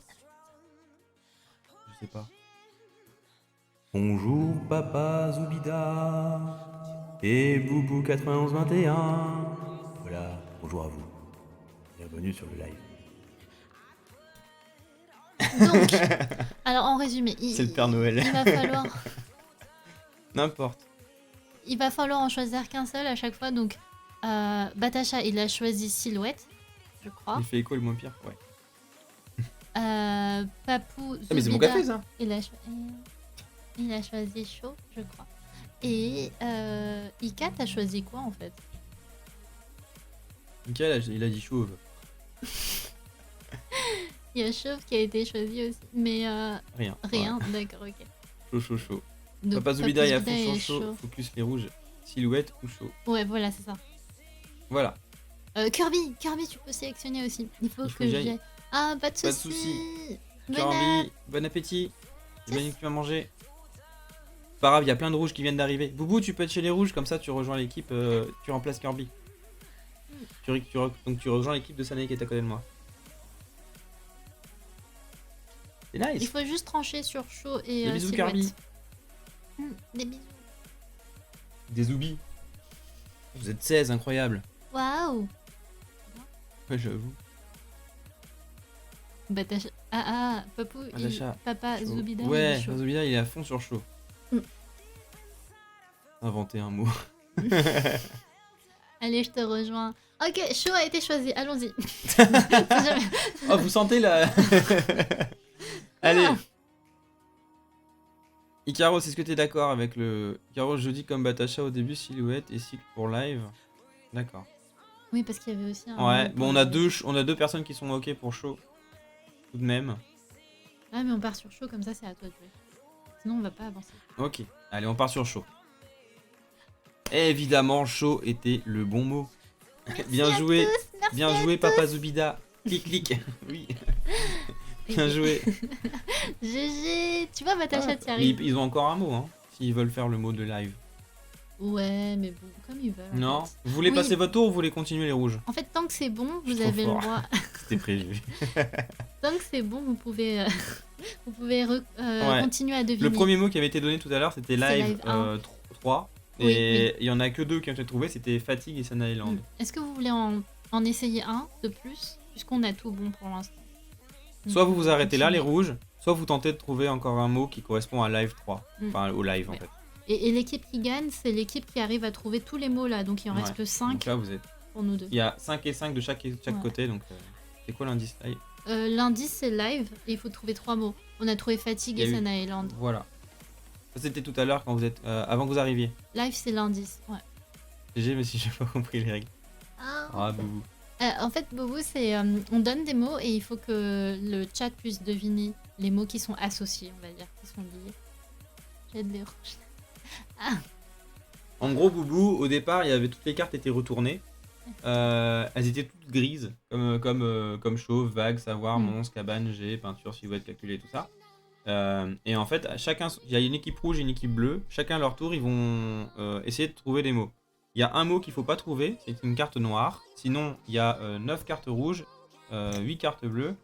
Je sais pas. Bonjour Papa Zoubida et Boubou 9121. Voilà, bonjour à vous. Bienvenue sur le live. Donc, alors en résumé, C'est le Père Noël. il va falloir... N'importe. Il va falloir en choisir qu'un seul à chaque fois. Donc, Batacha, il a choisi silhouette, je crois. Il fait écho le moins pire. Ouais. Papou, Ah, mais c'est mon Zoubida, café ça. il a choisi chaud, je crois. Et Ika, t'as choisi quoi en fait? Michael, il a dit chauve. Il y a chauve qui a été choisi aussi, mais Rien. rien, d'accord, ok. Ouais. Chaud. Donc, Papa Zoubida, il y a Zoubida fond et chaud. Focus les rouges. Silhouette ou chaud. Ouais, voilà, c'est ça. Voilà. Kirby, tu peux sélectionner aussi. Il faut Il faut que que j'aille. j'aille. Ah, pas de Pas de soucis. Kirby, bon appétit. C'est bien que tu vas manger. Pas grave, il y a plein de rouges qui viennent d'arriver. Boubou, tu peux être chez les rouges, comme ça tu rejoins l'équipe, tu remplaces Kirby. Donc tu rejoins l'équipe de Sanae qui est à côté de moi. C'est Il nice. faut juste trancher sur chaud et Des bisous silhouette. Kirby. Des bisous. Des zoubis. Vous êtes 16, incroyable. Waouh. Ouais, j'avoue. Batacha. Ah, Papou, Batacha. Papa Chaud. Zubida, il Ouais, est chaud. Zubida, il est à fond sur chaud. Mm. Inventer un mot. Allez, je te rejoins. Ok, chaud a été choisi, allons-y. Jamais- Oh, vous sentez la... Allez. Icaro, est-ce que t'es d'accord avec le... Icaro, je dis comme Batacha au début, silhouette et cycle pour live. D'accord. Oui, parce qu'il y avait aussi un. Ouais, mot bon, pour on a deux personnes qui sont ok pour chaud. Tout de même. Ah, mais on part sur chaud, comme ça, c'est à toi de jouer. Sinon, on va pas avancer. Ok, allez, on part sur chaud. Évidemment, chaud était le bon mot. Bien à joué, tous, merci bien à joué, Papa Zubida. Clic, clic. Oui, bien joué. GG. Tu vois, Batacha, Ah, t'y arrives. ils ont encore un mot, hein, s'ils veulent faire le mot de live. Ouais, mais bon, comme ils veulent. en Non, fait. vous voulez Oui. passer votre tour ou vous voulez continuer les rouges? En fait, tant que c'est bon, Je vous suis trop avez le fort. droit. C'était prévu. Tant que c'est bon, vous pouvez, vous pouvez Ouais. continuer à deviner. Le premier mot qui avait été donné tout à l'heure, c'était C'est live, live 1. 3. Oui, Et il y en a que deux qui ont été trouvés, c'était Fatigue et Sana Island. Est-ce que vous voulez en essayer un de plus, puisqu'on a tout bon pour l'instant. Soit vous vous arrêtez là, les Continuez. rouges, soit vous tentez de trouver encore un mot qui correspond à live 3. Mm. Enfin, au live en Ouais. fait. Et l'équipe qui gagne, c'est l'équipe qui arrive à trouver tous les mots là, donc il en Ouais. reste 5 Donc là, vous êtes. pour nous deux. Il y a 5 et 5 de chaque Ouais. côté, donc c'est quoi l'indice live? L'indice c'est live et il faut trouver 3 mots. On a trouvé fatigue Il y et a eu- Sana Island. Voilà. Ça c'était tout à l'heure quand vous êtes avant que vous arriviez. Live c'est l'indice. Ouais. GG, mais si j'ai pas compris les règles. Ah, boubou. En fait, Bobo, c'est on donne des mots et il faut que le chat puisse deviner les mots qui sont associés, on va dire, qui sont liés. J'ai des rouges. En gros, Boubou, au départ, il y avait toutes les cartes étaient retournées. Elles étaient toutes grises, comme chauve, vague, savoir, Mm. monstre, cabane, G, peinture, silhouette, calculé, tout ça. Et en fait, chacun, il y a une équipe rouge et une équipe bleue. Chacun à leur tour, ils vont essayer de trouver des mots. Il y a un mot qu'il faut pas trouver, c'est une carte noire. Sinon, il y a 9 cartes rouges, 8 cartes bleues.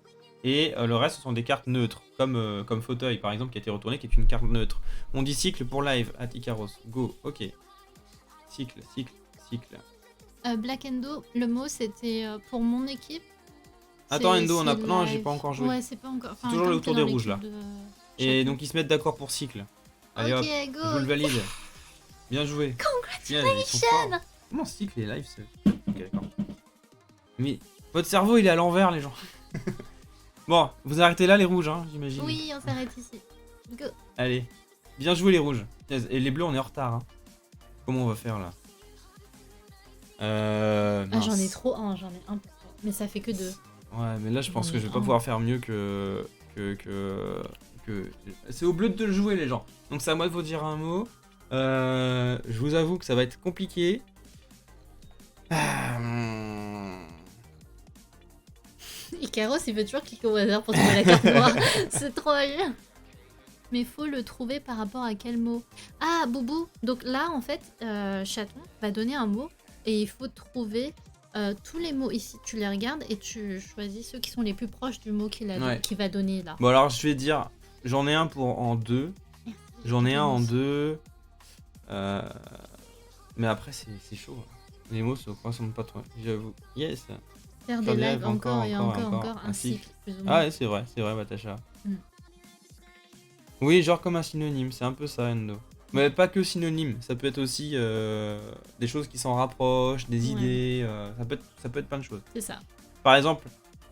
Et le reste, ce sont des cartes neutres, comme fauteuil par exemple, qui a été retourné, qui est une carte neutre. On dit cycle pour live, à Icaros. Go, ok. Cycle. Black Endo, le mot c'était pour mon équipe. Attends, C'est- Endo, c'est non, j'ai live. pas encore joué. Ouais, c'est pas encore. Enfin, toujours comme le tour t'es des dans rouges, l'équipe là. de Et chacun. donc ils se mettent d'accord pour cycle. Allez hop, Ok, je go. vous le valide. Bien joué. Congratulations. Comment cycle et live c'est... Ok, d'accord. Mais votre cerveau il est à l'envers les gens. Bon, vous arrêtez là les rouges, hein, j'imagine. Oui, on s'arrête ici. Go. Allez, bien joué les rouges. Et les bleus on est en retard. Hein. Comment on va faire là Ah, j'en ai mince. trop un, j'en ai un pour toi. Mais ça fait que 2. Ouais, mais là je pense J'en que ai je vais pas un. pouvoir faire mieux que... C'est au bleu de le jouer les gens. Donc c'est à moi de vous dire un mot. Je vous avoue que ça va être compliqué. Icaros, il veut toujours cliquer au hasard pour trouver la carte noire. C'est trop bien. Mais faut le trouver par rapport à quel mot. Ah, Boubou. Donc là, en fait, Chaton va donner un mot et il faut trouver tous les mots ici. Tu les regardes et tu choisis ceux qui sont les plus proches du mot qu'il Ouais. qu'il va donner là. Bon alors je vais dire, j'en ai un pour en 2. Merci. J'en ai un en 2. Mais après c'est chaud. Les mots se ressemblent pas trop. J'avoue. Yes. Faire Faire des des lives lives, encore et encore, encore. Un un cycle, plus ou Ah moins. ouais c'est vrai, Batacha. Mm. Oui, genre comme un synonyme, c'est un peu ça Endo. Mais pas que synonyme, ça peut être aussi des choses qui s'en rapprochent, des Ouais. idées, ça peut être plein de choses. C'est ça. Par exemple,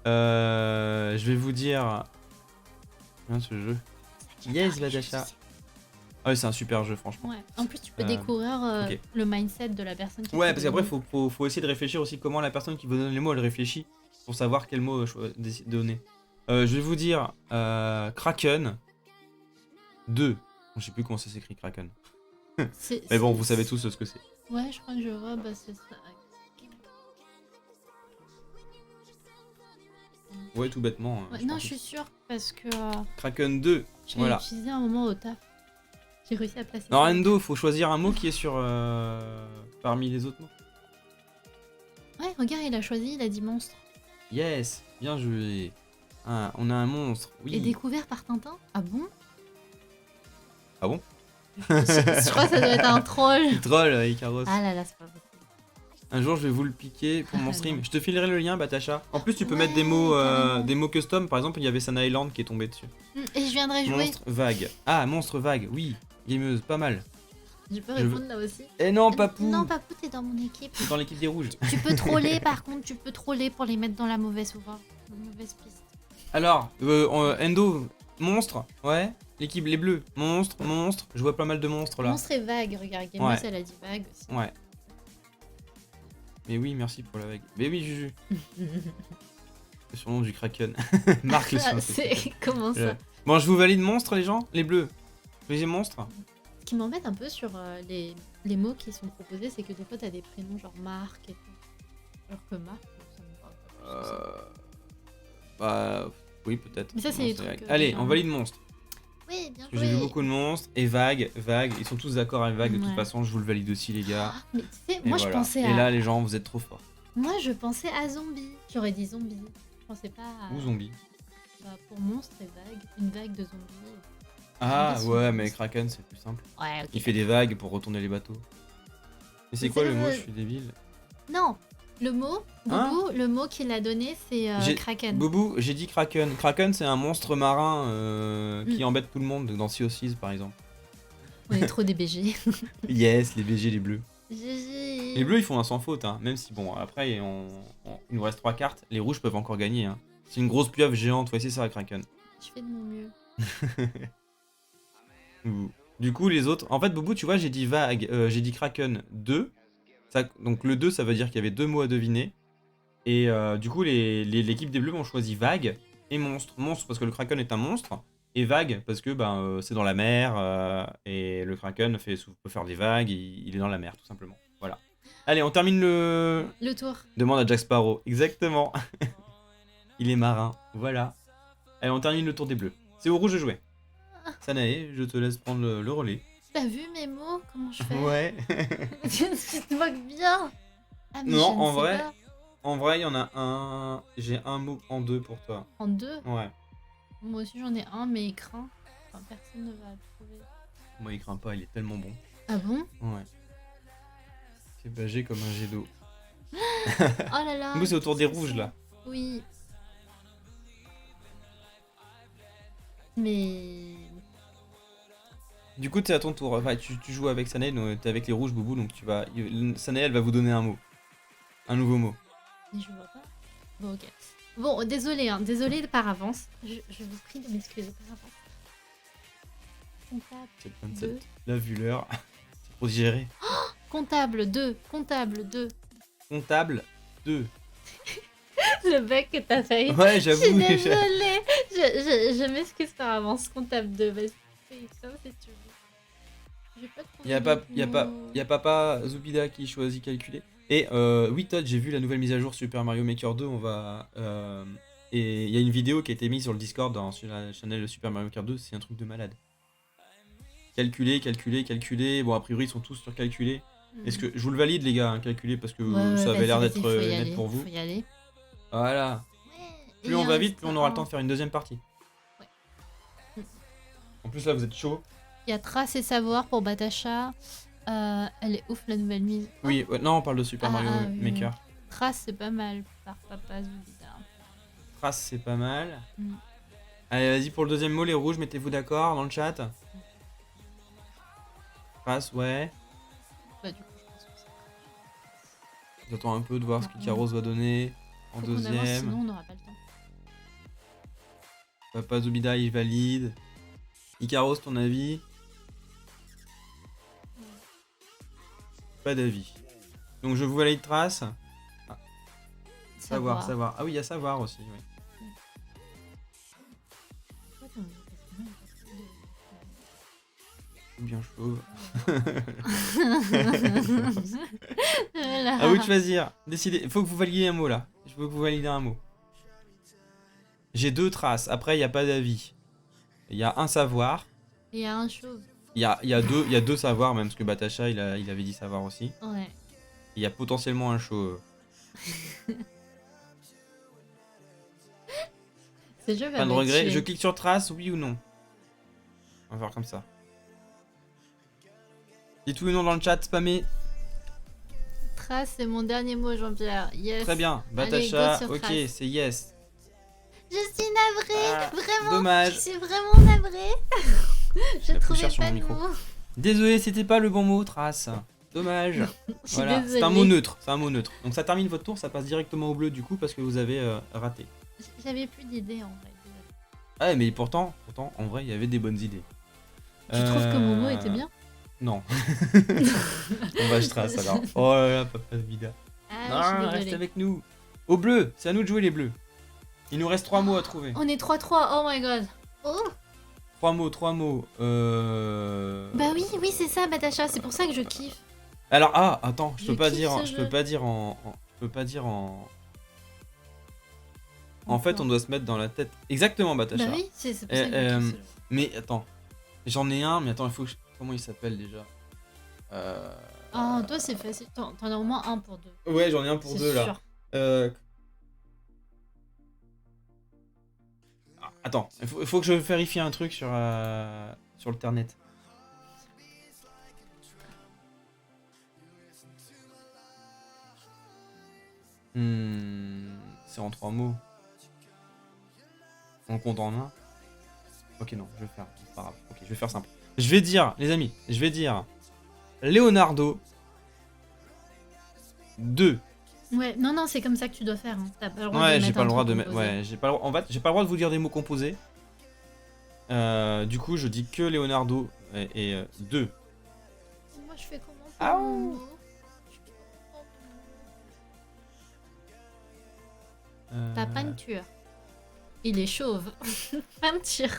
je vais vous dire... Bien ce jeu. Yes Batacha. Ah oui c'est un super jeu franchement. Ouais. En plus, tu peux Euh, découvrir ok. le mindset de la personne qui Ouais, fait parce le qu'après, mot. faut essayer de réfléchir aussi comment la personne qui vous donne les mots, elle réfléchit pour savoir quel mot donner. Je vais vous dire Kraken 2. Je sais plus comment ça s'écrit Kraken. Mais bon, vous savez tous ce que c'est. Ouais, je crois que je vois. Bah, c'est ça. Ouais, tout bêtement. Ouais, je non, pense je suis sûre parce que Kraken 2. j'ai Voilà. utilisé un moment au taf. J'ai réussi à placer. Non, ça. Endo, faut choisir un mot qui est sur parmi les autres mots. Ouais, regarde, il a choisi, il a dit monstre. Yes, bien joué. Ah, on a un monstre. Et Oui. découvert par Tintin. Ah bon? Ah bon? Je crois que ça doit être un troll. Il troll, Icaros. Ah là là, c'est pas possible. Un jour, je vais vous le piquer pour mon Ah, stream. non. Je te filerai le lien, Batacha. En plus, tu peux mettre Ouais, des mots custom. Par exemple, il y avait Sana Island qui est tombé dessus. Et je viendrai jouer. Monstre vague. Ah, monstre vague, oui. Gameuse, pas mal. Je peux Je veux- répondre là aussi. Eh non, Papou. Non, Papou, t'es dans mon équipe. C'est dans l'équipe des rouges. Tu peux troller par contre, tu peux troller pour les mettre dans la mauvaise voie. La mauvaise piste. Alors, Endo, monstre, ouais. L'équipe, les bleus, monstre. Je vois pas mal de monstres là. Monstre est vague, regarde, Gameuse, Ouais. elle a dit vague aussi. Ouais. Mais oui, merci pour la vague. Mais oui, Juju. Le surnom du Kraken. Marque le surnom. Ah, c'est comment ça? Bon, je vous valide monstre, les gens. Les bleus. Les monstres. Ce qui m'embête un peu sur les mots qui sont proposés, c'est que des fois t'as des prénoms genre Marc et tout. Alors que Marc, ça me parle pas. Bah, oui, peut-être. Mais ça, c'est Non, les trucs, vague. déjà. Allez, on valide monstre. Oui, bien Parce que joué. j'ai vu beaucoup de monstres. Et vague. Ils sont tous d'accord avec vague. De toute Ouais. façon, je vous le valide aussi, les gars. Ah, mais tu sais, Et moi je voilà. pensais Et à. là, les gens, vous êtes trop forts. Moi je pensais à zombie. J'aurais dit zombie. Je pensais pas à. Ou zombie. Bah, pour monstre et vague. Une vague de zombies. Ah, Zombies, ouais, c'est mais monstre. Kraken, c'est plus simple. Ouais, ok. Il fait des vagues pour retourner les bateaux. Mais c'est Mais quoi c'est le mot? vrai. Je suis débile. Non, le mot, Hein Boubou, le mot qu'il a donné, c'est J'ai- Kraken. Boubou, j'ai dit Kraken. Kraken, c'est un monstre marin qui Mm. embête tout le monde dans Sea of Thieves, par exemple. On est trop des BG. Yes, les BG, les bleus. GG. Les bleus, ils font un sans faute, hein. Même si, bon, après, il nous reste 3 cartes. Les rouges peuvent encore gagner. Hein. C'est une grosse pieuvre géante. Ouais, c'est ça, Kraken. Je fais de mon mieux. Boubou. Du coup, les autres. En fait, Boubou, tu vois, j'ai dit vague. J'ai dit Kraken 2. Donc, le 2, ça veut dire qu'il y avait 2 mots à deviner. Et du coup, l'équipe des bleus ont choisi vague et monstre. Monstre parce que le Kraken est un monstre. Et vague parce que c'est dans la mer. Et le Kraken peut faire des vagues. Il est dans la mer, tout simplement. Voilà. Allez, on termine le. Le tour. Demande à Jack Sparrow. Exactement. Il est marin. Voilà. Allez, on termine le tour des bleus. C'est au rouge de jouer. Sanae, je te laisse prendre le relais. T'as vu mes mots? Comment je fais? Ouais. Tu te moques bien. Ah, mais Non, je ne en sais vrai. pas. En vrai, il y en a un. J'ai un mot en 2 pour toi. En deux. Ouais. Moi aussi j'en ai un, mais il craint. Enfin, personne ne va le trouver. Moi, il craint pas, il est tellement bon. Ah bon? Ouais. C'est bagé comme un jet d'eau. Oh là là. Nous, c'est autour des qu'est-ce que rouges c'est? là. Oui. Mais. Du coup, c'est à ton tour. Enfin, tu joues avec Sanae, donc t'es avec les rouges, Boubou, donc Sanae, elle va vous donner un mot. Un nouveau mot. Mais je vois pas. Bon, ok. Bon, désolé, hein. Désolé par avance. Je vous prie de m'excuser par avance. Comptable C'est le 2. 27. Là, vu l'heure, c'est trop digéré. Comptable 2. Comptable 2. Comptable 2. Le bec que t'as fait. Ouais, Je suis j'avoue. désolée. Je m'excuse par avance. Comptable 2. Vas-y. Fais ça si tu veux. J'ai pas trouvé Y a papa Zubida qui choisit calculer. Et oui, Todd, j'ai vu la nouvelle mise à jour Super Mario Maker 2. Et il y a une vidéo qui a été mise sur le Discord sur la chaîne de Super Mario Maker 2. C'est un truc de malade. Calculer. Bon, a priori, ils sont tous sur calculer. Est-ce que je vous le valide, les gars, hein, calculer, parce que ça avait l'air d'être net pour vous. Faut y aller. Voilà. Ouais, Plus et on il va en vite, plus on reste aura un. le temps de faire une deuxième partie. Ouais. En plus, là, vous êtes chaud. Il y a Trace et Savoir pour Batacha. Elle est ouf la nouvelle mise. Oui, ouais, non, on parle de Super Mario oui. Maker. Trace c'est pas mal par Papa Zubida. Trace, c'est pas mal. Mm. Allez, vas-y pour le deuxième mot, les rouges, mettez-vous d'accord dans le chat. Trace, ouais. Bah du coup je pense que c'est. J'attends un peu de voir ce que Caros va donner en Faut qu'on avance, deuxième. sinon on n'aura pas le temps. Papa Zubida, il valide. Icaros, ton avis? Pas d'avis. Donc je vous valide Trace. Savoir. Ah oui, il y a savoir aussi. Oui. Pourquoi Bien chauve. Voilà. À vous de choisir. Décidez. Il faut que vous validiez un mot là. Je veux que vous validez un mot. J'ai 2 traces. Après, il n'y a pas d'avis. Il y a un savoir. Il y a un chauve. Il y a deux savoirs même, parce que Batacha, il avait dit savoir aussi. Ouais. Il y a potentiellement un chauve. Ce jeu va Pas de me regret. tuer. Je clique sur trace, oui ou non? On va faire comme ça. Dites oui ou non dans le chat, spammez. Trace, c'est mon dernier mot, Jean-Pierre. Yes. Très bien. Allez, Batacha, go sur ok, Trace. c'est yes. Je suis navrée, Ah, vraiment. dommage. Je suis vraiment navrée. Je pris trouvais cher sur pas mon de micro. mots. Désolé, c'était pas le bon mot, Trace. Dommage. Je suis Voilà, désolée. c'est un mot neutre. C'est un mot neutre. Donc ça termine votre tour, ça passe directement au bleu du coup parce que vous avez raté. J'avais plus d'idées en vrai. désolée. Ah mais pourtant, en vrai, il y avait des bonnes idées. Tu trouves que mon mot était bien? Non. On va je trace alors. Oh là là, papa vida. Ah, Non, je suis reste désolée. avec nous. Au bleu, c'est à nous de jouer les bleus. Il nous reste 3 mots à trouver. On est 3-3, oh my god. Oh 3 mots. Bah oui, c'est ça, Batacha, c'est pour ça que je kiffe. Alors attends, je Je peux pas kiffe dire, ce je jeu. peux pas dire en fait, on doit se mettre dans la tête. Exactement, Batacha. Bah oui, c'est pour ça que je kiffe ce jeu. Mais attends, j'en ai un, mais attends, il faut que comment il s'appelle déjà Oh, toi c'est facile, t'en as au moins un pour deux. Ouais, j'en ai un pour C'est deux là. sûr. Attends, il faut que je vérifie un truc sur le internet. C'est en 3 mots. On compte en un. Ok, non, je vais faire. C'est pas grave. Ok, je vais faire simple. Je vais dire, les amis, Leonardo 2. Ouais, non, c'est comme ça que tu dois faire. Hein. T'as pas le droit Ouais, de j'ai mettre pas un le droit truc de mettre. composé. Ouais, j'ai pas le droit. En fait, j'ai pas le droit de vous dire des mots composés. Du coup, je dis que Leonardo et 2. Moi je fais comment pour Ah mon ouh. mot Ta peinture. Il est chauve. Peinture.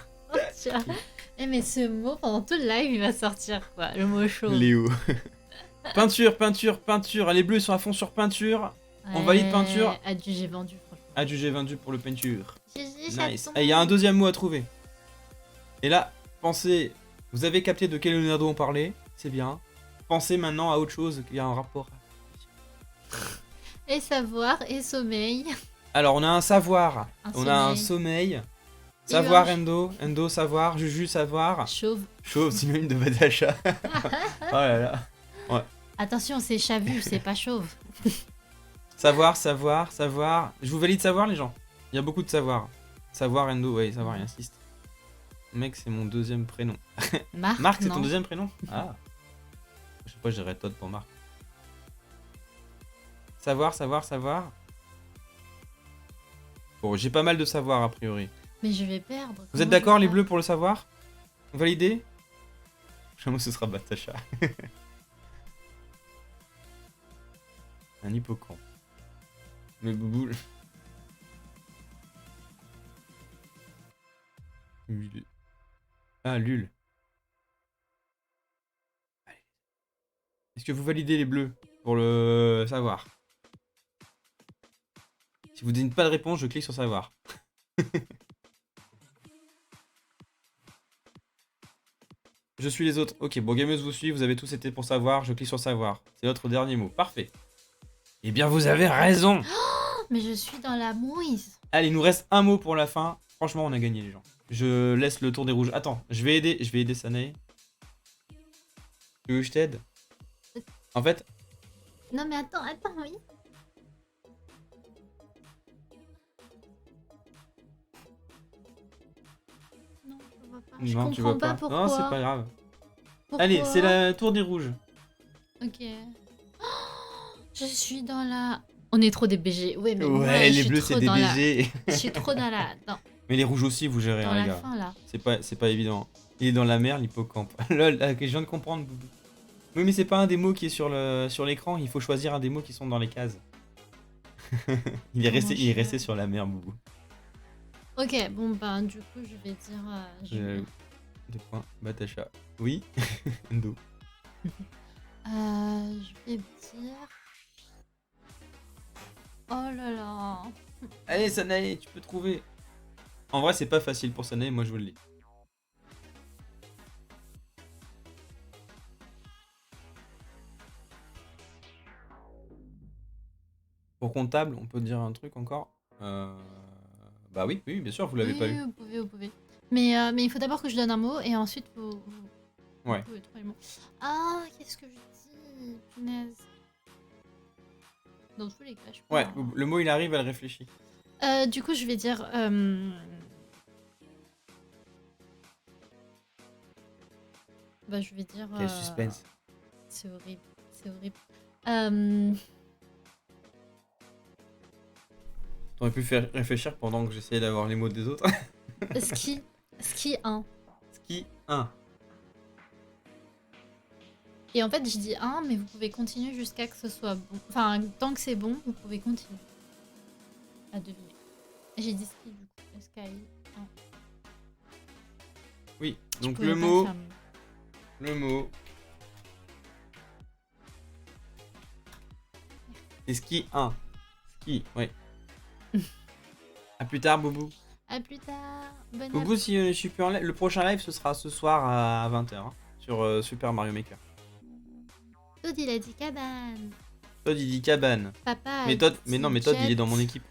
Eh mais ce mot, pendant tout le live, il va sortir quoi, le mot chauve. Léo. peinture. Les bleus sont à fond sur peinture. On valide peinture. Adieu, j'ai vendu, franchement. Adjugé vendu pour le peinture. GG, Nice. chaton. Et il y a un deuxième mot à trouver. Et là, pensez. Vous avez capté de quel Leonardo on parlait. C'est bien. Pensez maintenant à autre chose qui a un rapport. Et savoir, et sommeil. Alors, on a un savoir. Un On a un sommeil. Et Savoir, gorge. Endo, savoir. Juju, savoir. Chauve. Chauve, synonyme de Batacha. Oh là là. Attention, c'est chavu, c'est pas chauve. Savoir. Je vous valide savoir, les gens. Il y a beaucoup de savoir. Savoir, Endo, ouais, savoir, il insiste. Mec, c'est mon deuxième prénom. Marc, c'est ton non. deuxième prénom? Ah. Je sais pas, j'irais Todd pour Marc. Savoir. Bon, j'ai pas mal de savoir, a priori. Mais je vais perdre. Vous Comment êtes d'accord, je vais les faire bleus, pour le savoir? Validé? Jamais ce sera Batacha. Un hippocampe. Mais Boubou... Ah, Lul. Allez. Est-ce que vous validez les bleus pour le savoir? Si vous dites pas de réponse, je clique sur savoir. Je suis les autres. Ok, bon, gameuse vous suit, vous avez tous été pour savoir, je clique sur savoir. C'est votre dernier mot. Parfait. Eh bien, vous avez raison. Mais je suis dans la mouise. Allez, il nous reste un mot pour la fin. Franchement, on a gagné, les gens. Je laisse le tour des rouges. Attends, je vais aider Sanae. Tu veux que je t'aide? En fait, Non mais attends, oui. Non, je vois pas. Je non, comprends tu vois pas pas. pourquoi. Non, c'est pas grave. Pourquoi Allez, c'est la tour des rouges. Ok. Oh, je suis dans la... On est trop des BG. Ouais, mais moi, Ouais, je les suis bleus, trop c'est des dans la- BG. Je suis trop dans la... Mais les rouges aussi, vous gérez, dans hein, les la gars. fin, là. C'est pas évident. Il est dans la mer, l'hippocampe. Lol, je viens de comprendre, Boubou. Oui, mais c'est pas un des mots qui est sur l'écran. Il faut choisir un des mots qui sont dans les cases. il est Comment resté je- sur la mer, Boubou. Ok, bon, ben, du coup, je vais dire... Deux points. Batacha. Oui. Endo. Je vais dire... Oh là là. Allez, Sanae, tu peux trouver. En vrai, c'est pas facile pour Sanae, moi je vous le dis. Pour comptable, on peut dire un truc encore. Bah oui, bien sûr, vous l'avez Oui, pas oui, eu. vous pouvez. Mais il faut d'abord que je donne un mot et ensuite vous Ouais. pouvez trouver le mot. Ah, qu'est-ce que je dis? Punaise. Dans tous les cas, je Ouais, pense. le mot il arrive, elle réfléchit. Du coup, je vais dire. Bah, je vais dire. Quel suspense. C'est horrible. C'est horrible. Euh, T'aurais pu faire réfléchir pendant que j'essayais d'avoir les mots des autres. ski. Ski 1. Ski 1. Et en fait, je dis 1, mais vous pouvez continuer jusqu'à que ce soit bon. Enfin, tant que c'est bon, vous pouvez continuer à deviner. J'ai dit ski du coup. Sky 1. Oui, Je donc pouvais le pas mot. faire mieux. Le mot. C'est ski 1. Ski, ouais. A plus tard, Boubou. À plus tard. Bonne Boubou, si je suis plus en live, le prochain live ce sera ce soir à 20h sur Super Mario Maker. Todd, il a dit cabane. Todd il dit cabane. Papa. Mais Todd, mais non, mais Todd il est dans mon équipe.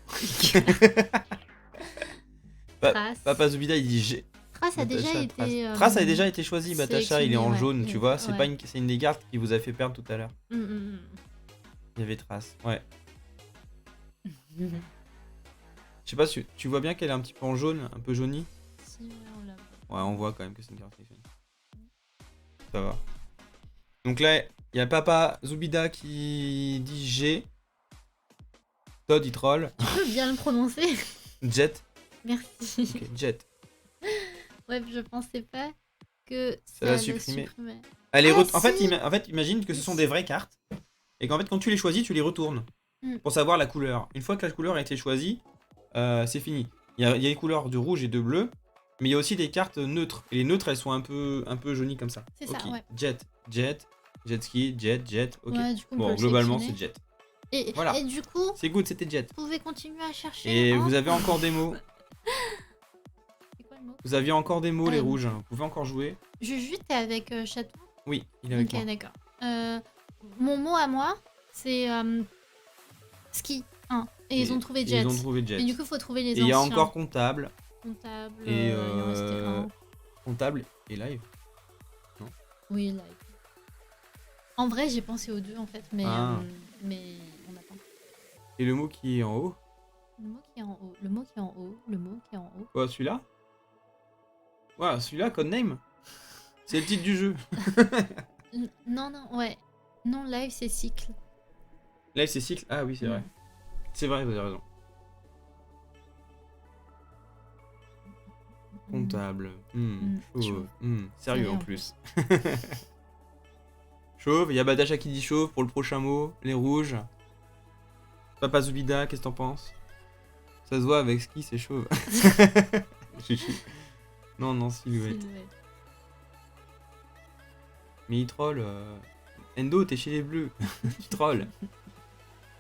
Trace. Papa Zubida il dit G. Trace a déjà Batacha, été. Trace a déjà été choisi, Batacha il est en sélectionné, jaune, ouais. tu vois, c'est Ouais. pas une, c'est une des cartes qui vous a fait perdre tout à l'heure. Mm, mm, Il y avait Trace, ouais. mm. Je sais pas si tu vois bien qu'elle est un petit peu en jaune, un peu jaunie. Si, ouais, on l'a. Ouais, on voit quand même que c'est une carte sélectionnée. Ça va. Donc là, il y a Papa Zubida qui dit G. Todd il troll. Tu peux bien le prononcer. Jet. Merci. Ok, Jet. Ouais, je pensais pas que Ça va le supprimer. supprimait. Elle est Ah, en fait, si. en fait, imagine que ce sont des vraies cartes. Et qu'en fait, quand tu les choisis, tu les retournes. Mm. Pour savoir la couleur. Une fois que la couleur a été choisie, c'est fini. Il y a les couleurs de rouge et de bleu. Mais il y a aussi des cartes neutres. Et les neutres, elles sont un peu jaunies comme ça. C'est ça, Ok. ouais. Jet, jet ski, jet. Ok. Ouais, du coup, on peut Bon, le globalement, c'est sélectionner. jet. Et, Voilà. et du coup, C'est good, c'était jet. vous pouvez continuer à chercher. Et hein. vous avez encore des mots. C'est quoi le mot Vous aviez encore des mots, les Ah, oui. rouges. Vous pouvez encore jouer. Juju, t'es avec Chaton. Oui, il est avec Ok, moi. d'accord. Mon mot à moi, c'est ski 1. Et ils ont trouvé Et jet. Ils ont trouvé jet. Et du coup, faut trouver les Et il anciens. y a encore comptable. Comptable. Et il en restait un. comptable et live. Oui, live. En vrai, j'ai pensé aux deux en fait, mais Ah. on attend. Et le mot qui est en haut. Le mot qui est en haut, le mot qui est en haut, le mot qui est en haut. Quoi, celui-là? Ouais, celui-là, Codename. C'est le titre du jeu. Non, ouais. Non, live, c'est cycle. Live, c'est cycle. Ah oui, c'est vrai. C'est vrai, vous avez raison. Comptable. Chauve. chauve. Sérieux Sérieux, en en plus. Chauve, il y a Badacha qui dit chauve pour le prochain mot. Les rouges. Papa Zubida, qu'est-ce que t'en penses? Ça se voit avec ski, c'est chauve. Non, silhouette. Silhouette. Mais il troll. Endo, t'es chez les bleus. Tu trolls.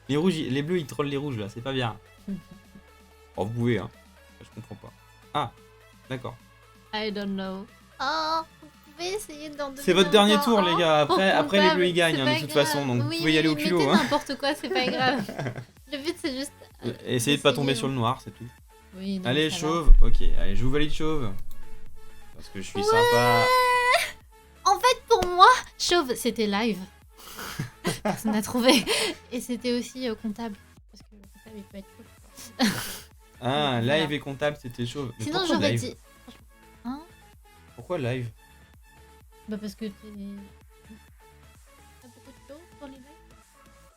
Les rouges, les bleus, ils trollent les rouges là, c'est pas bien. Oh, vous pouvez, hein. Je comprends pas. Ah, d'accord. I don't know. Oh, vous pouvez essayer d'en donner C'est votre dernier encore tour, un les gars. Après, pour après les comptable, bleus, ils gagnent, c'est hein, pas de toute grave. façon. Donc, Oui, vous pouvez y aller au mettez culot. Hein. n'importe quoi, c'est pas grave. Le but, c'est juste. Essayez de pas tomber d'essayer, sur le noir, c'est tout. Oui, non, Allez, ça va. chauve. Ok, allez, je vous valide chauve. Parce que je suis sympa. En fait, pour moi, chauve, c'était live. Personne n'a trouvé. Et c'était aussi comptable. Parce que le comptable, il peut être chauve. Ah, Voilà. live et comptable, c'était chauve. Mais Sinon, pourquoi j'aurais live dit. Hein? Pourquoi live? Bah, parce que t'es. T'as beaucoup de chauve dans les lives?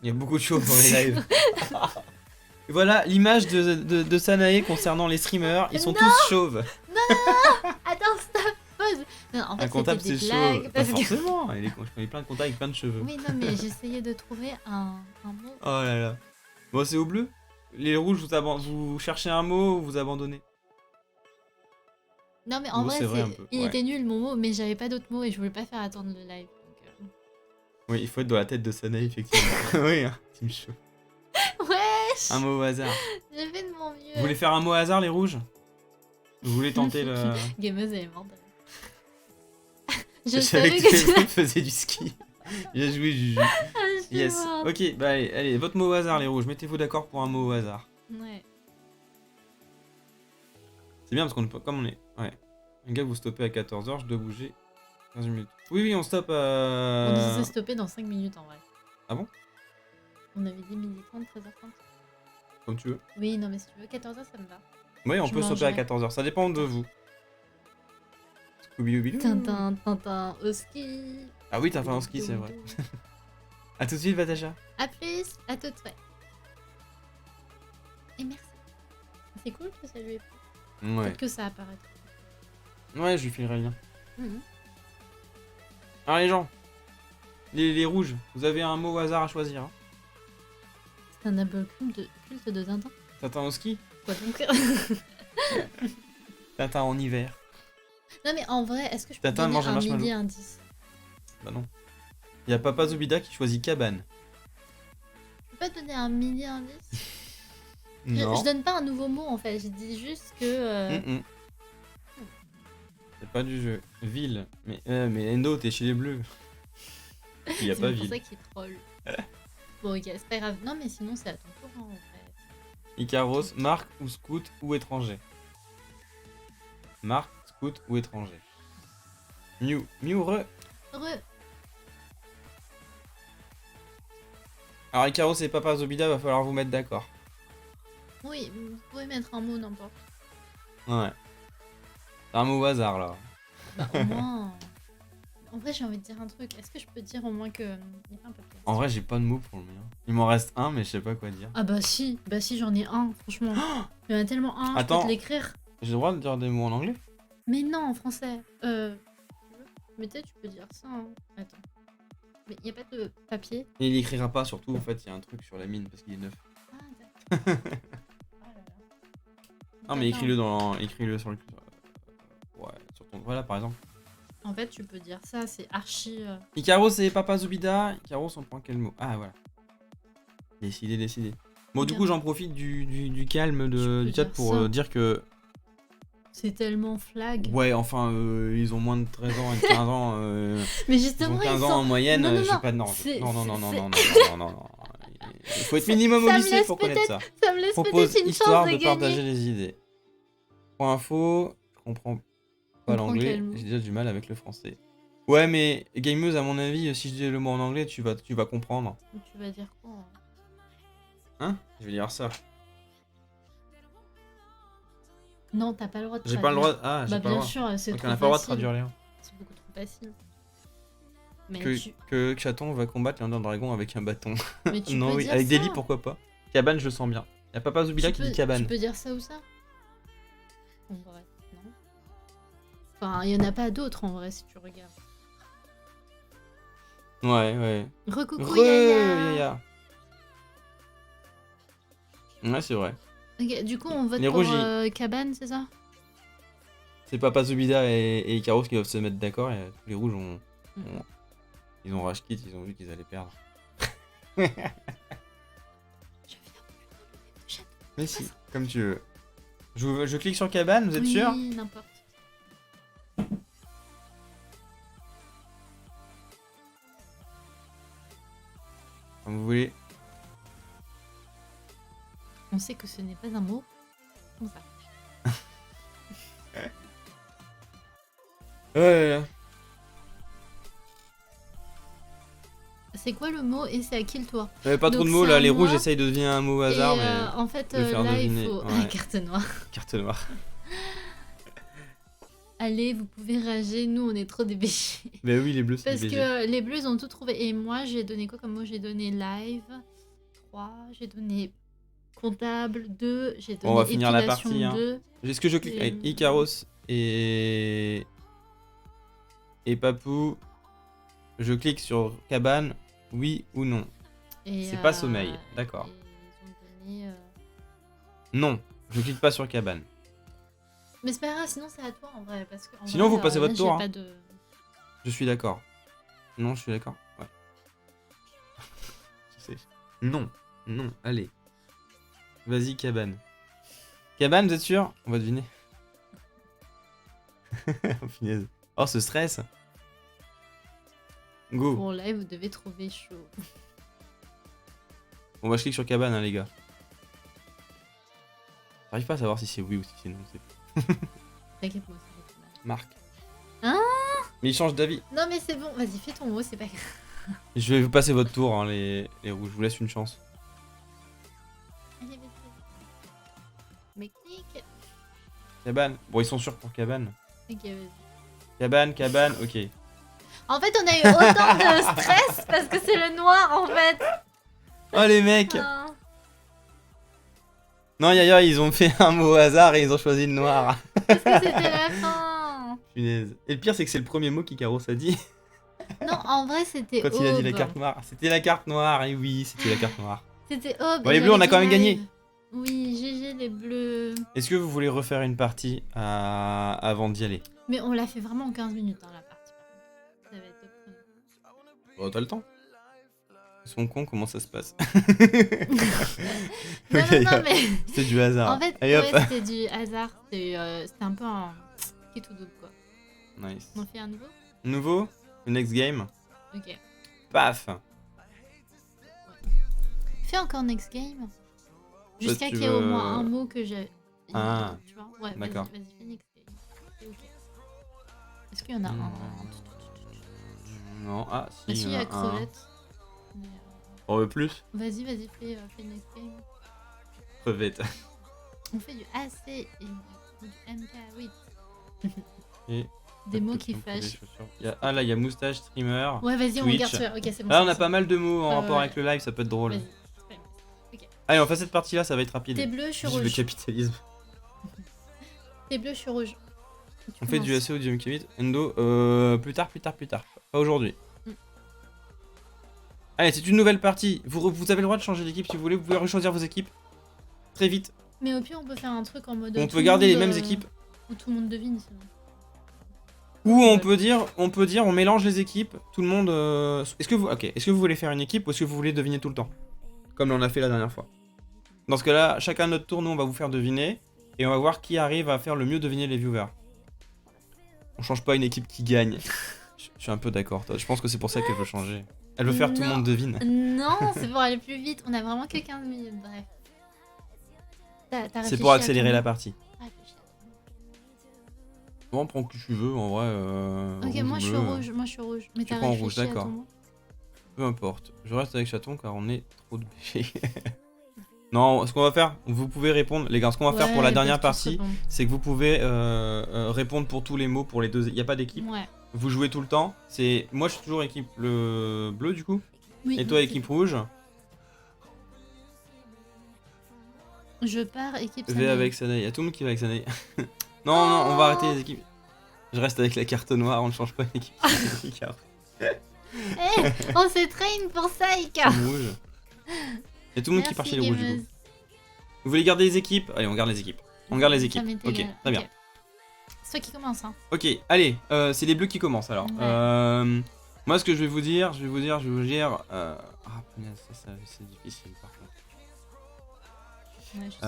Il y a beaucoup de chauves dans les lives. Et voilà l'image de Sanae concernant les streamers. Ils sont tous chauves. Attends, stop, pause. Non, en fait, Un comptable, c'était c'est des chauve. blagues. Pas Parce que... forcément. Je connais plein de comptables avec plein de cheveux. Oui, non, mais j'essayais de trouver un mot. Oh là là. Bon, c'est au bleu. Les rouges, vous cherchez un mot ou vous abandonnez? Non, mais en Bon, vrai, c'est vrai un peu, il ouais. était nul mon mot, mais j'avais pas d'autres mots et je voulais pas faire attendre le live. Donc, Oui, il faut être dans la tête de Sanae, effectivement. Oui, hein. Team chaud. Wesh, Un mot au hasard. j'ai fait de mon mieux. Vous voulez faire un mot au hasard, les rouges? Vous voulez tenter le. Gameuse, elle est morte. Je Je savais savais que que tu tu faisais du ski. Bien joué, Juju. je suis Yes. morte. Ok, bah allez, votre mot au hasard, les rouges. Mettez-vous d'accord pour un mot au hasard. Ouais. C'est bien parce qu'on comme on est. Ouais. Un gars, vous stoppez à 14h, je dois bouger 15 minutes. Oui, on stoppe On nous a stoppé dans 5 minutes en vrai. Ah bon? On avait dit 12h30, 13h30. Comme tu veux. Oui, non, mais si tu veux, 14h, ça me va. Oui, on Je peut stopper à mangerai. 14h. Ça dépend de vous. Scooby-Doo. Tintin, Tintin, au ski. Ah oui, t'as fait un ski, c'est vrai. A tout de suite, Vatacha. A plus, à tout de suite. Et merci. C'est cool que ça lui ait plu. Ouais. Peut-être que ça apparaîtra. Ouais, je lui filerai le lien. Mhm. Alors les gens, les rouges, vous avez un mot au hasard à choisir. Hein. C'est un double culte de Tintin. Tintin au ski, Quoi donc? Tintin en hiver. Non mais en vrai, est-ce que je peux Tintin donner mange un un marshmallow. mini indice? Bah non. Il y a Papa Zubida qui choisit cabane. Je peux pas te donner un mini indice? Non. Je donne pas un nouveau mot en fait, je dis juste que... Mm-mm. C'est pas du jeu. Ville. Mais Endo, t'es chez les bleus. Il y a c'est pas pour ville. ça qu'il troll. Bon ok, c'est pas grave. Non mais sinon c'est à ton tour hein, en vrai. Icaros, marque ou scout ou étranger. Marque, scout ou étranger. Mew. Mew, re. Heureux. Alors Icaros et Papa Zubida, va falloir vous mettre d'accord. Oui, vous pouvez mettre un mot n'importe. Ouais. C'est un mot au hasard là. Bah au moins... En vrai j'ai envie de dire un truc. Est-ce que je peux dire au moins que... Il y a pas un papier. En vrai, j'ai pas de mots pour le mien. Il m'en reste un, mais je sais pas quoi dire. Ah bah si j'en ai un, franchement. Il y en a tellement un, je Attends. peux te l'écrire. J'ai le droit de dire des mots en anglais? Mais non, en français. Mais peut-être tu peux dire ça. Hein. Attends. Mais il n'y a pas de papier. Et il écrira pas, surtout en fait, il y a un truc sur la mine parce qu'il est neuf. Ah, d'accord. Oh là là. Non, mais Attends. écris-le sur le. Ouais, sur ton. Voilà, par exemple. En fait, tu peux dire ça, c'est archi. Icaros et Papa Zubida. Icaros, on prend quel mot? Ah, voilà. Décidé. Bon, du Bien. coup, j'en profite du calme Tu peux du chat dire pour ça. dire que. C'est tellement flag. Ouais, enfin, ils ont moins de 13 ans et de 15 ans. Mais Ils ont justement, 15 ils ans sont... en moyenne. Non, non, Je sais non, pas, non. c'est- Non. c'est- Il faut être minimum au Ça me lycée laisse pour connaître ça. Ça me laisse Propose peut-être une histoire chance de de partager gagner. les idées. Pour info, je comprends pas Comprends l'anglais, quel mot j'ai déjà du mal avec le français. Ouais, mais gameuse, à mon avis, si je dis le mot en anglais, tu vas comprendre. Tu vas dire quoi hein? Hein? Je vais dire ça. Non, t'as pas le droit de J'ai traduire. pas le droit. Ah, j'ai Bah pas le bien droit. sûr, c'est Donc trop on a pas le droit de facile. traduire rien. C'est beaucoup trop facile. Mais Que, tu, que Chaton va combattre l'Under Dragon avec un bâton. mais tu Non, peux oui, dire avec des ça. lits, pourquoi pas. Cabane, je le sens bien. Y'a Papa Zubila qui dit cabane. Tu peux dire ça ou ça? En vrai, non. Enfin, il y en a pas d'autres en vrai si tu regardes. Ouais. Recoucou Yaya. Yaya. Ouais, c'est vrai. Ok, du coup, on vote Les pour rougis. cabane, c'est ça? C'est Papa Zubida et Icaros qui doivent se mettre d'accord et tous les rouges Mhm. ils ont rage quit, ils ont vu qu'ils allaient perdre. Je viens de chat. Mais si, comme tu veux. Je clique sur cabane, vous êtes Oui, sûr? n'importe. Comme vous voulez. On sait que ce n'est pas un mot. Comme ça. Ouais. C'est quoi le mot et c'est à qui le tour? Pas trop Donc de mots c'est là, à les moi. rouges essayent de deviner un mot au hasard, Et mais. en fait, de faire là, deviner, il faut... ouais. Carte noire. Carte noire. Allez, vous pouvez rager, nous on est trop débêchés. Mais oui, les bleus, c'est Parce BG. que les bleus ils ont tout trouvé. Et moi j'ai donné quoi comme mot? J'ai donné live 3, j'ai donné comptable 2, j'ai donné On va finir la épilation partie, hein. 2. Est-ce que je clique avec Icaros et Papou? Je clique sur cabane, oui ou non? Et, C'est pas sommeil, d'accord. et ils ont donné, Non, je clique pas sur cabane. Mais c'est pas grave, sinon c'est à toi en vrai. Parce que, en Sinon, vrai, vous passez là, votre j'ai tour, pas hein. de... Je suis d'accord. Non, je suis d'accord. Ouais. Je sais. Non, allez. Vas-y, cabane. Cabane, vous êtes sûr? On va deviner. Oh, punaise. Oh, ce stress. Go. Bon là vous devez trouver chaud. Bon, bah, je clique sur cabane, hein, les gars. J'arrive pas à savoir si c'est oui ou si c'est non. C'est T'inquiète moi ça va être mal. Marc. Hein? Mais il change d'avis. Non mais c'est bon, vas-y fais ton mot, c'est pas grave. Je vais vous passer votre tour, hein, les rouges. Je vous laisse une chance. Allez, vas-y. Mais clique. Cabane. Bon, ils sont sûrs pour cabane. Ok, vas-y. Cabane, ok. En fait, on a eu autant de stress parce que c'est le noir en fait. Oh les mecs. Ah. Non, Yaya, ils ont fait un mot au hasard et ils ont choisi le noir. Parce que c'était la fin. Punaise. Et le pire, c'est que c'est le premier mot qu'Ikaros a dit Non, en vrai, c'était quand il a dit la aube. carte noire. C'était la carte noire, et oui, c'était la carte noire. C'était aube. Bon, et les bleus, on a j'avais quand même dit gagné. live. Oui, GG les bleus. Est-ce que vous voulez refaire une partie avant d'y aller? Mais on l'a fait vraiment en 15 minutes, hein, la partie. Ça va être top chrono. Bon, t'as le temps. Ils sont cons, comment ça se passe? Non, Ok, non, non, mais. C'était du hasard. En fait, Allez hop. ouais, c'était du hasard. C'était un peu un. Qui est tout double, quoi. Nice. On fait un nouveau. Nouveau? Le next game? Ok. Paf. Fais encore next game. Jusqu'à tu qu'il y ait au veux- moins un mot que j'ai. Ah. Tu vois? Ouais, D'accord. vas-y, fais next game. C'est ok. Est-ce qu'il y en a un? Non, ah Ah, si, si, il y a un. crevette. Mais, On veut plus? Vas-y, fais next game. Crevette. On fait du AC et du MK, oui. Et Des mots qui fâchent. Ah là, il y a moustache, streamer. Ouais, vas-y, on Twitch. regarde celui-là. Ok, c'est bon. Là, on c'est a bon. pas mal de mots en Ouais, rapport ouais. avec le live, ça peut être drôle. Vas-y, c'est pas grave. Allez, on fait cette partie-là, ça va être rapide. T'es bleu, je suis Juste le rouge. capitalisme. T'es bleu, je suis rouge. On fait du AC ou du MK8. Endo, plus tard. Pas aujourd'hui. Mm. Allez, c'est une nouvelle partie. Vous avez le droit de changer d'équipe si vous voulez. Vous pouvez rechoisir vos équipes très vite. Mais au pire, on peut faire un truc en mode. On tout peut le garder les monde, mêmes équipes. Où tout le monde devine, sinon. Ou on Ouais. peut dire, on mélange les équipes. Tout le monde. Est-ce que vous voulez faire une équipe ou est-ce que vous voulez deviner tout le temps, comme on a fait la dernière fois? Dans ce cas-là, chacun notre tour, nous on va vous faire deviner et on va voir qui arrive à faire le mieux deviner les viewers. On change pas une équipe qui gagne. Je suis un peu d'accord. Je pense que c'est pour ça qu'elle veut changer. Elle veut faire tout le Non. monde devine. Non, c'est pour aller plus vite. On a vraiment que 15 minutes, bref. T'as C'est réfléchi pour à accélérer ton- la partie. T'as réfléchi à Bon, prends qui tu veux, en vrai. ton- Ok, moi je suis bleu, rouge, Mais Tu t'as prends réfléchi rouge, à d'accord. ton mot. Peu importe. Je reste avec chaton car on est trop de péché. Non, ce qu'on va faire, vous pouvez répondre, les gars. Ce qu'on va faire pour la Ouais, dernière ils peuvent tous partie, répondre. c'est que vous pouvez répondre pour tous les mots pour les deux. Il n'y a pas d'équipe. Ouais. Vous jouez tout le temps. C'est moi, je suis toujours équipe le bleu du coup. Oui, Et toi, oui, équipe rouge. Je pars, équipe Je vais Sanaï. avec Sanaï. Il y a tout le monde qui va avec Sanaï. Non, on va arrêter les équipes. Je reste avec la carte noire. On ne change pas d'équipe. Eh, on se train pour ça, Ika. Rouge. Il y a tout le monde qui part chez les rouges du coup. gameuse. Vous voulez garder les équipes? Allez, on garde les équipes. On garde les Ça équipes. m'est Ok, égal. très bien. Ok. C'est toi qui commence, hein. Ok, allez, c'est les bleus qui commencent alors. Ouais. Moi, ce que je vais vous dire, Ah, punaise, ça c'est difficile par contre. Ouais, je sais.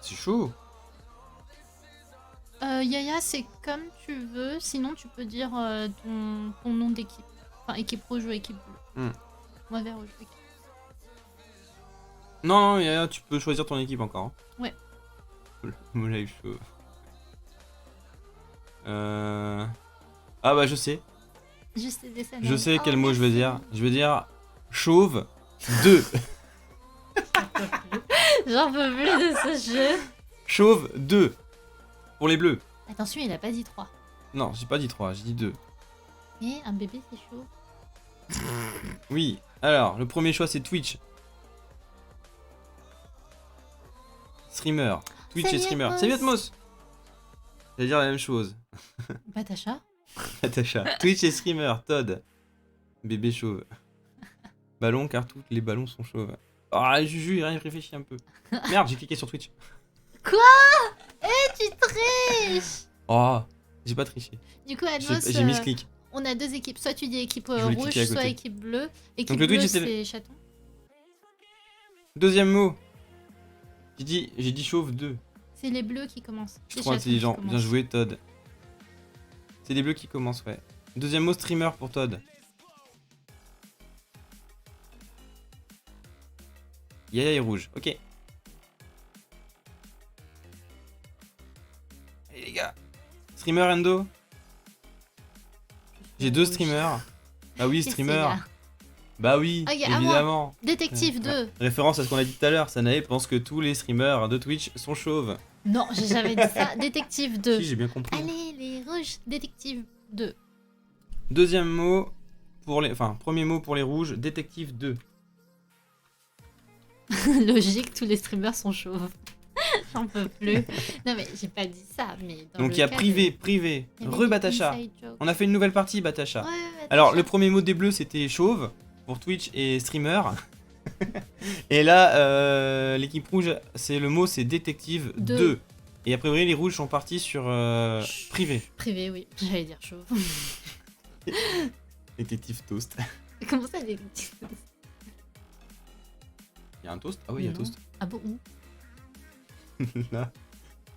C'est chaud. Yaya, c'est comme tu veux. Sinon, tu peux dire ton nom d'équipe. Enfin, équipe rouge ou équipe bleue. Hmm. Moi, vert rouge. Ok. Non, Yaya, tu peux choisir ton équipe encore. Hein. Ouais. Mon live chaud. Ah bah je sais. Juste des dessins. Je sais Oh, quel mot je veux merci. dire. Je veux dire chauve 2. J'en peux plus de ce jeu. Chauve 2. Pour les bleus. Attention, il a pas dit 3. Non, j'ai pas dit 3, j'ai dit 2. Et un bébé, c'est chaud. Oui, alors, le premier choix c'est Twitch. Streamer. Twitch et Salut, streamer. Atmos. Salut Atmos. J'allais dire la même chose. Patacha. Natacha. Twitch et streamer. Todd. Bébé chauve. Ballon car tous les ballons sont chauves. Ah, Juju, il réfléchit un peu. Merde, j'ai cliqué sur Twitch. Tu triches. Oh, j'ai pas triché. Du coup, Atmos, J'ai mis ce clic. on a deux équipes. Soit tu dis équipe Je voulais rouge, cliquer à soit côté. équipe bleue. Équipe Donc le Twitch, bleue, c'était c'est chaton. Deuxième mot. J'ai dit chauve 2. C'est les bleus qui commencent. Je suis C'est trop chaton qui intelligent. commence. Bien joué, Todd. C'est les bleus qui commencent, ouais. Deuxième mot, streamer pour Todd. Yaya est rouge. Ok. Streamer Endo. J'ai 2 Rouge. streamers. Ah oui, Qu'est-ce que streamer. c'est, là Bah oui, Ok, à moi. évidemment. Détective 2. Référence à ce qu'on a dit tout à l'heure, Sanae pense que tous les streamers de Twitch sont chauves. Non, j'ai jamais dit ça. Détective 2. Si, j'ai bien compris. Allez, les rouges. Détective 2. Deuxième mot pour les... Enfin, premier mot pour les rouges, détective 2. Logique, tous les streamers sont chauves. J'en peux plus. Non, mais j'ai pas dit ça. Mais dans Donc le il y a cas privé, de- privé, il y avait re des Batacha. inside jokes. On a fait une nouvelle partie Batacha. Ouais, Batacha. Alors le premier mot des bleus c'était chauve pour Twitch et streamer. Et là l'équipe rouge c'est le mot c'est détective 2. Deux. Et a priori les rouges sont partis sur privé. Privé, oui. J'allais dire chauve. Détective toast. Comment ça, détective? Il y a un toast? Ah oui il y a un Non. toast. Ah bon, où? Là.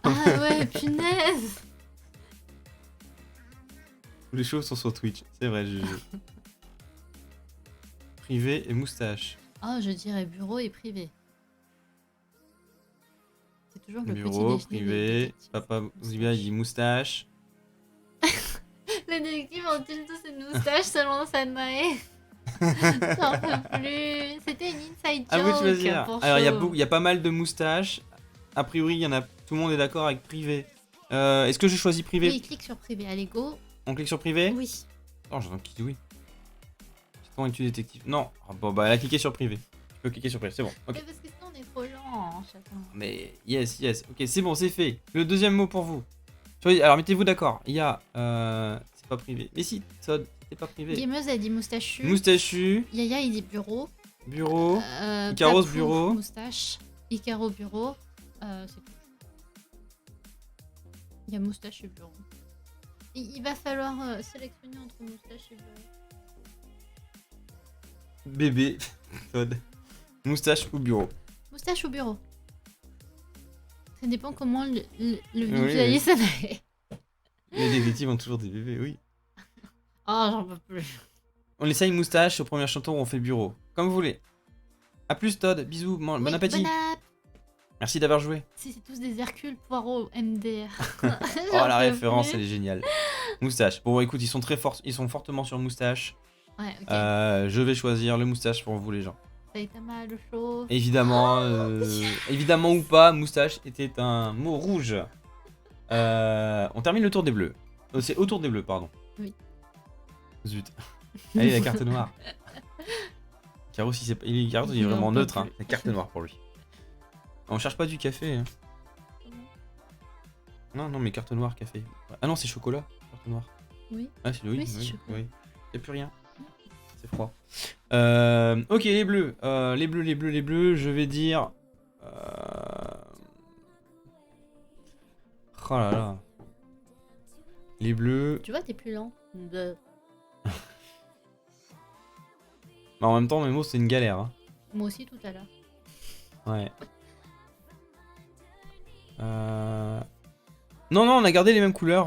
Ah ouais, punaise. Tous les chauves sont sur Twitch. C'est vrai GG. Privé et moustache. Oh, je dirais bureau et privé. C'est toujours le Bureau, petit déjeuner des privé. détectives. Papa Ouzibia il dit moustache. Les détectives ont-ils tous une moustache selon Sanae? J'en peux plus. C'était une inside joke. À vous de choisir. pour Alors chauve. il y a pas mal de moustaches. A priori, il y en a. Tout le monde est d'accord avec privé. Est-ce que je choisis privé? Oui, clique sur privé. Allez, go. On clique sur privé? Oui. Oh, j'entends qui dit oui. C'est pas étude détective. Non. Ah, bon, bah elle a cliqué sur privé. Tu peux cliquer sur privé, c'est bon. Ok. Mais parce que sinon, on est trop lent, chacun. Mais yes, yes. Ok, c'est bon, c'est fait. Le deuxième mot pour vous. Alors mettez-vous d'accord. Il y a. C'est pas privé. Mais si, Sod, c'est pas privé. Gameuse a dit moustachu. Moustachu, Yaya, il dit bureau. bureau. Icaros, Papou, bureau. Moustache. Icaro, bureau. C'est tout. Il y a moustache et bureau. Il va falloir sélectionner entre moustache et bureau. Bébé. Sod. Moustache ou bureau. Moustache ou bureau? Ça dépend comment le Oui, visualiser ça va. Les détectives ont toujours des bébés, oui. Oh, j'en peux plus. On essaye moustache au premier chanton où on fait bureau. Comme vous voulez. A plus Todd, bisous, bon Oui, appétit. bon app. Merci d'avoir joué. Si c'est tous des Hercule Poirot MDR. Oh la référence, elle est géniale. Moustache. Bon écoute, ils sont très forts, ils sont fortement sur moustache. Ouais, ok. Je vais choisir le moustache pour vous les gens. Saitama, le chauve. Évidemment, évidemment ou pas, moustache était un mot rouge. On termine le tour des bleus. C'est au tour des bleus, pardon. Oui. Zut. Allez, la carte noire. Caro, si c'est pas... il est vraiment Non, pas neutre, hein. plus. La carte noire pour lui. On cherche pas du café. Hein. Non, non, mais carte noire, café. Ah non, c'est chocolat, carte noire. Oui. Ah, c'est oui, Oui, c'est chocolat. oui. Y'a plus rien. C'est froid. Ok, les bleus. Les bleus, je vais dire... Oh là là. Les bleus... Tu vois, t'es plus lent. Bah, en même temps, mes mots, c'est une galère. Hein. Moi aussi tout à l'heure. Ouais. Non, non, on a gardé les mêmes couleurs.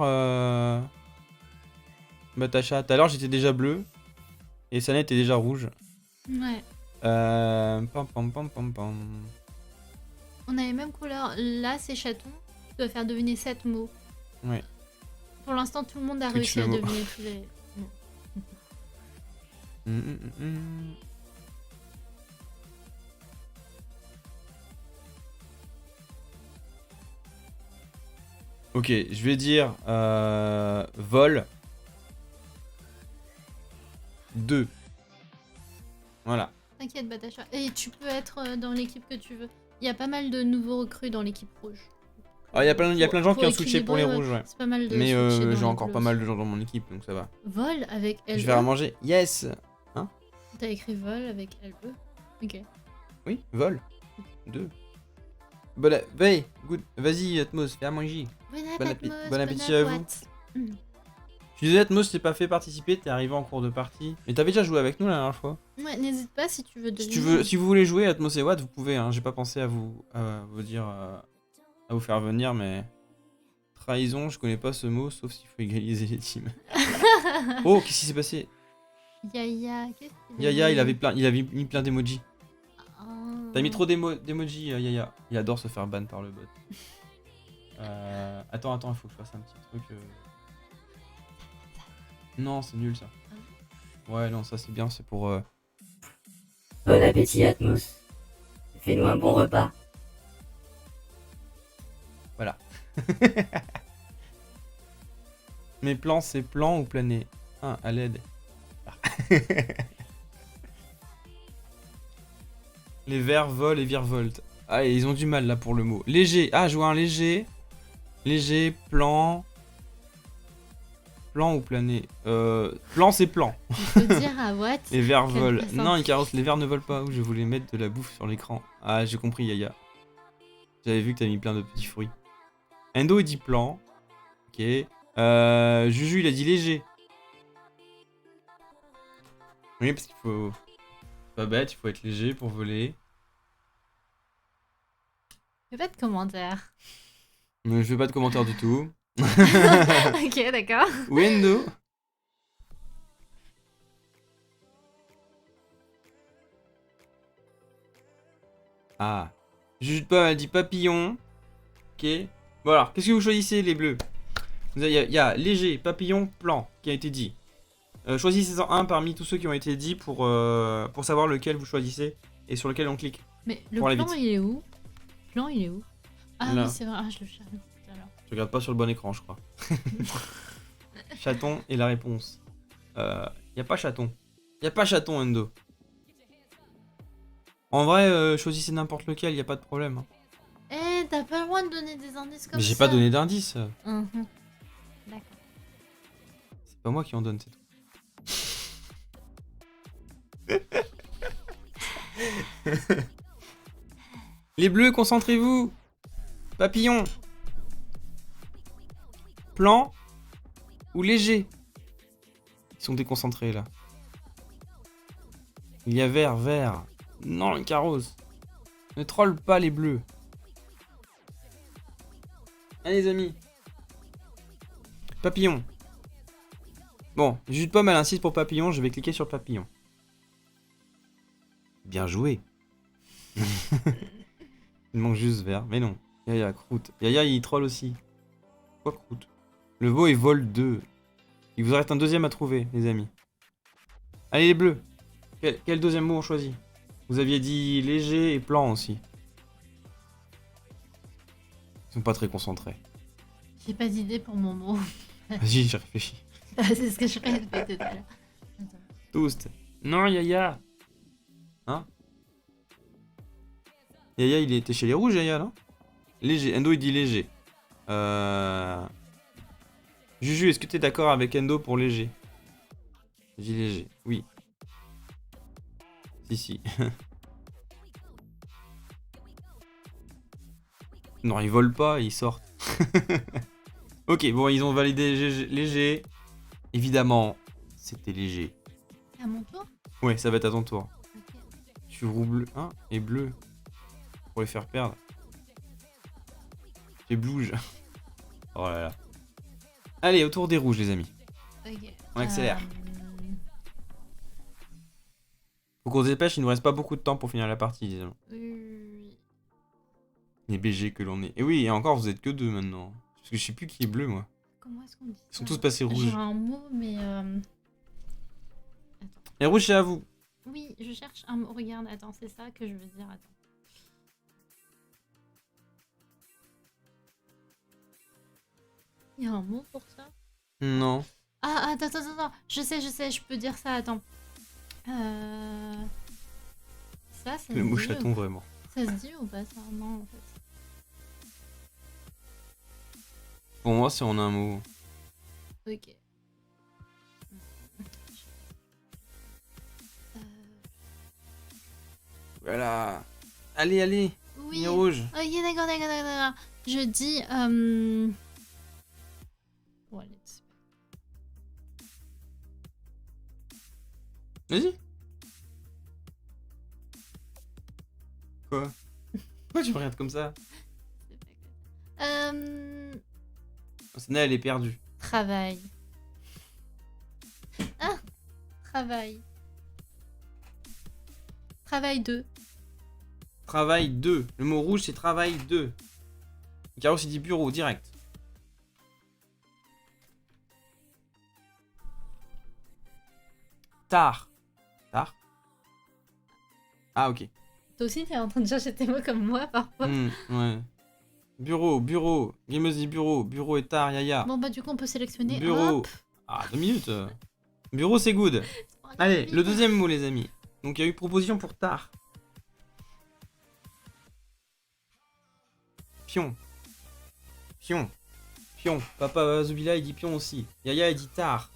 Batacha, tout à l'heure, j'étais déjà bleu. Et Sanet était déjà rouge. Ouais. Pam, pam, pam, pam, pam. On a les mêmes couleurs. Là, c'est chaton. Tu dois faire deviner 7 mots. Ouais. Pour l'instant, tout le monde a Twitch réussi à le mot. deviner tous les mots. Ok, je vais dire vol 2. Voilà. T'inquiète, Batacha. Et tu peux être dans l'équipe que tu veux. Il y a pas mal de nouveaux recrues dans l'équipe rouge. Ah, il y a plein de gens qui ont switché pour les équilibrer, rouges, ouais. C'est pas mal de Mais switcher dans j'ai les encore bleus pas mal aussi. de gens dans mon équipe, donc ça va. Vol avec LE. Je vais à manger. Yes. T'as écrit vol avec LE. Ok. Oui, vol 2. Bon, veille, good. Vas-y, Atmos, fais à manger. Bon appétit à vous. Je suis désolé, Atmos, je t'ai pas fait participer, t'es arrivé en cours de partie. Mais t'avais déjà joué avec nous la dernière fois. Ouais, n'hésite pas si tu veux Si deviner. si vous voulez jouer Atmos et Watt, vous pouvez. Hein. J'ai pas pensé à vous dire, à vous faire venir, mais trahison, je connais pas ce mot, sauf s'il faut égaliser les teams. Oh, qu'est-ce qui s'est passé? Yaya, qu'est-ce qu'il a Yaya, mis il avait mis plein d'emojis. Ah. T'as mis trop d'emojis, Yaya. Il adore se faire ban par le bot. Attends, il faut que je fasse un petit truc. Non, c'est nul ça. Ouais, non, ça c'est bien, c'est pour... Bon appétit, Atmos. Fais-nous un bon repas. Voilà. Mes plans, c'est plan ou planer? Ah, à l'aide. Les vers volent et virevoltent. Ah, et ils ont du mal là pour le mot. Léger. Ah, je vois un léger. Léger, plan. Plan ou planer? Plan, c'est plan. Il faut dire à Watt. Les vers Quelle volent. façon. Non, Icaros, les vers ne volent pas. Où je voulais mettre de la bouffe sur l'écran. Ah, j'ai compris, Yaya. J'avais vu que t'as mis plein de petits fruits. Endo, il dit plan. Ok. Juju, il a dit léger. Oui, parce qu'il faut... Pas bête, il faut être léger pour voler. Fais pas de commentaires. Mais je fais pas de commentaires du tout. Ok, d'accord. Oui, Endo. Ah. Juju pas, elle dit papillon. Ok. Bon alors, qu'est-ce que vous choisissez les bleus? Il y a léger, papillon, plan qui a été dit. Choisissez-en un parmi tous ceux qui ont été dits pour savoir lequel vous choisissez et sur lequel on clique. Mais le Pour aller plan, vite. il est où? Le plan, il est où? Ah Là. oui, c'est vrai. Ah, je le cherche tout à l'heure. Je regarde pas sur le bon écran, je crois. Chaton est la réponse. Y a pas chaton. Y a pas chaton, Endo. En vrai, choisissez n'importe lequel, y a pas de problème. Hein. Eh, t'as pas le droit de donner des indices comme Mais ça. j'ai pas donné d'indice. Mhm. D'accord. C'est pas moi qui en donne, c'est tout. Les bleus, concentrez-vous. Papillon. Plan ou léger? Ils sont déconcentrés là. Il y a vert, vert. Non, le carrosse. Ne troll pas les bleus. Allez les amis. Papillon. Bon, jus de pomme elle insiste pour papillon, je vais cliquer sur papillon. Bien joué. Il manque juste vert, mais non. Yaya, croûte. Yaya il troll aussi. Pourquoi croûte? Le veau il vole 2. Il vous en reste un deuxième à trouver, les amis. Allez les bleus. Quel deuxième mot on choisit? Vous aviez dit léger et plan aussi. Ils sont pas très concentrés. J'ai pas d'idée pour mon mot. Vas-y, j'ai réfléchi. C'est ce que je fais tout à l'heure. Attends. Toast. Non, Yaya. Hein? Yaya, il était chez les rouges, Yaya, non? Léger. Endo, il dit léger. Juju, est-ce que t'es d'accord avec Endo pour léger? J'ai dit léger. Oui. Si. Non, ils volent pas, ils sortent. Ok, bon, ils ont validé léger. Évidemment, c'était léger. C'est à mon tour? Ouais, ça va être à ton tour. Ok. Tu roubles 1 et bleu. Pour les faire perdre. Tu blouges. Oh là là. Allez, autour des rouges, les amis. Ok. On accélère. Euh, Faut qu'on se dépêche, il nous reste pas beaucoup de temps pour finir la partie, disons. oui. Les BG que l'on est. Et oui, et encore, vous êtes que 2 maintenant. Parce que je sais plus qui est bleu, moi. Comment est-ce qu'on dit Ils sont ça? tous passés rouges. J'ai un mot, mais... Attends. Et rouge, c'est à vous. Oui, je cherche un mot. Regarde, attends, c'est ça que je veux dire. Attends. Il y a un mot pour ça? Non. Ah, attends. Je sais, je peux dire ça, attends. Ça, Le mot chaton, vraiment. Ça se dit ou pas ça? Non, en fait. Pour moi, c'est en un mot. Ok. Voilà. Allez. Oui. Ligne rouge. Ok, d'accord. Je dis... Bon, allez, c'est- Vas-y. Quoi? Pourquoi tu me regardes comme ça? c'est pas grave. Sana, elle est perdue. Travail. Ah, travail. Travail 2. Travail 2. Le mot rouge, c'est travail 2. Caro, il dit bureau, direct. Tard. Tard. Ah, ok. Toi aussi, t'es en train de chercher tes mots comme moi parfois. Ouais. Bureau, bureau. Gameuse dit bureau. Bureau et tard, yaya. Bon, bah, du coup, on peut sélectionner. Bureau. Hop. Ah, 2 minutes. Bureau, c'est good. Allez, le deuxième mot, les amis. Donc, il y a eu proposition pour tard. Pion. Pion. Pion. Papa Zubila, il dit pion aussi. Yaya, il dit tard.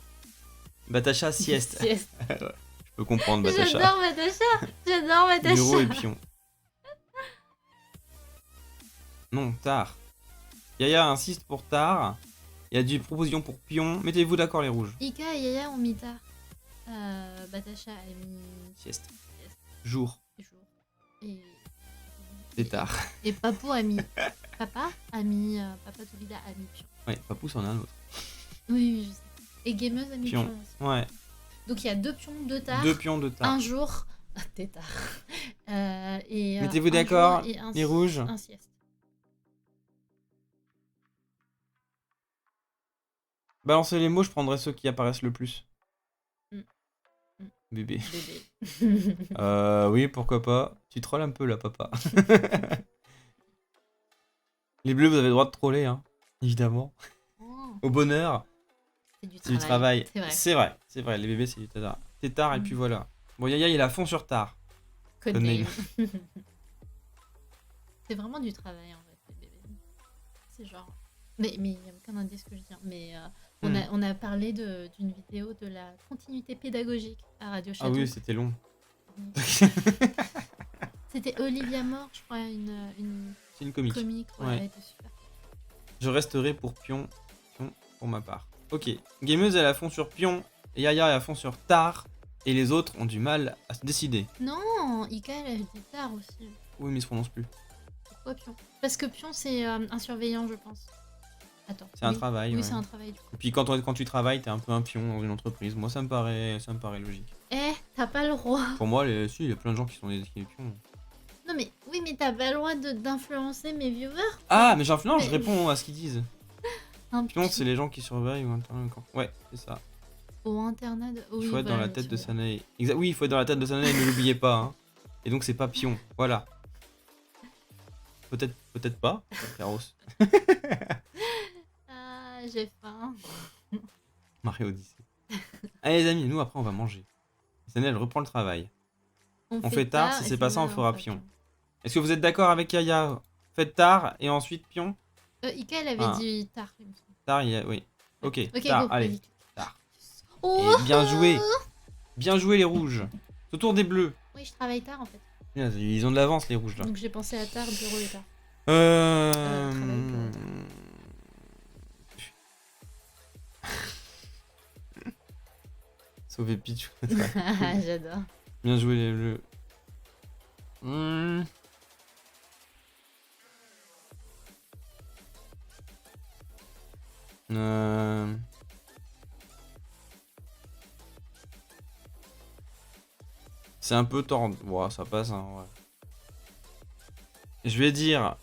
Batacha, sieste. Sieste. Je peux comprendre, Batacha. J'adore Batacha. J'adore Batacha. Bureau et pion. Non, tard. Yaya insiste pour tard. Il y a des propositions pour pion. Mettez-vous d'accord, les rouges. Ika et Yaya ont mis tard. Batacha a mis Sieste. Jour. jour. Et... C'est tard. Et Papou a mis... Papa a mis... Papa Tobida a mis pion. Ouais, Papou, c'en a un autre. Oui, je sais. Et Gameuse a mis pion, Pion. aussi. Ouais. Donc il y a 2 pions, 2 tard. 2 pions de tard. Un jour... T'es tard. Et, Mettez-vous un d'accord, jour et un les rouges. Un sieste. Balancez les mots, je prendrai ceux qui apparaissent le plus. Mm. Mm. Bébé. Bébé. Oui, pourquoi pas. Tu trolles un peu là, papa. Les bleus, vous avez le droit de troller, hein. Évidemment. Oh, Au bonheur, c'est c'est du travail. C'est vrai. C'est vrai, c'est vrai. Les bébés, c'est du tard. C'est tard et puis voilà. Bon, Yaya, il a fond sur tard. Code Code name. C'est vraiment du travail en fait, les bébés. C'est genre. Mais il n'y a aucun indice que je dis. Mais on a parlé d'une vidéo de la continuité pédagogique à Radio Ah Château. oui, c'était long. C'était Olivia Moore, je crois, une C'est une comique. comique. Ouais, Ouais. elle était super. Je resterai pour pion. Pion pour ma part. Ok. Gameuse, elle a fond sur pion. Et Yaya, elle a fond sur tard. Et les autres ont du mal à se décider. Non, Ika, elle a dit tard aussi. Oui, mais ils se prononcent plus. Pourquoi Pion? Parce que Pion, c'est un surveillant, je pense. Attends. C'est un oui. travail. Oui, ouais. c'est un travail du coup. Et puis quand tu travailles, t'es un peu un pion dans une entreprise. Moi, ça me paraît logique. Eh, t'as pas le droit. Pour moi, si, il y a plein de gens qui sont des pions. Non, mais oui, mais t'as pas le droit d'influencer mes viewers. Ah, mais j'influence, je Mais- réponds à ce qu'ils disent. Un Pion, c'est les gens qui surveillent ou internet. Ouais, c'est ça. Au internat de... Il faut être dans la tête de Sanae. Oui, il faut être dans la tête de Sanae, ne l'oubliez pas. Hein. Et donc, c'est pas pion. Voilà. Peut-être pas, Caros. Ah, j'ai faim. Mario Odyssey. Allez, les amis, nous, après, on va manger. Sanae, elle reprend le travail. On fait tard, si et c'est pas ça, on là, fera fait pion. Est-ce que vous êtes d'accord avec Yaya? Faites tard et ensuite pion. Ika, elle avait Ah. dit tard. il me semble. Tard, il y a... Oui. Ok, Ok, tard, go, allez. vas-y. Tard. Oh, Et bien joué. Bien joué, les rouges. C'est au tour des bleus. oui, je travaille tard en fait. Ils ont de l'avance, les rouges, là. Donc j'ai pensé à tard, bureau et tard. Euh... Sauver Pichou. J'adore. Bien joué, les bleus. Hmm. Euh... C'est un peu tord. Bon, ça passe, hein, ouais. Je vais dire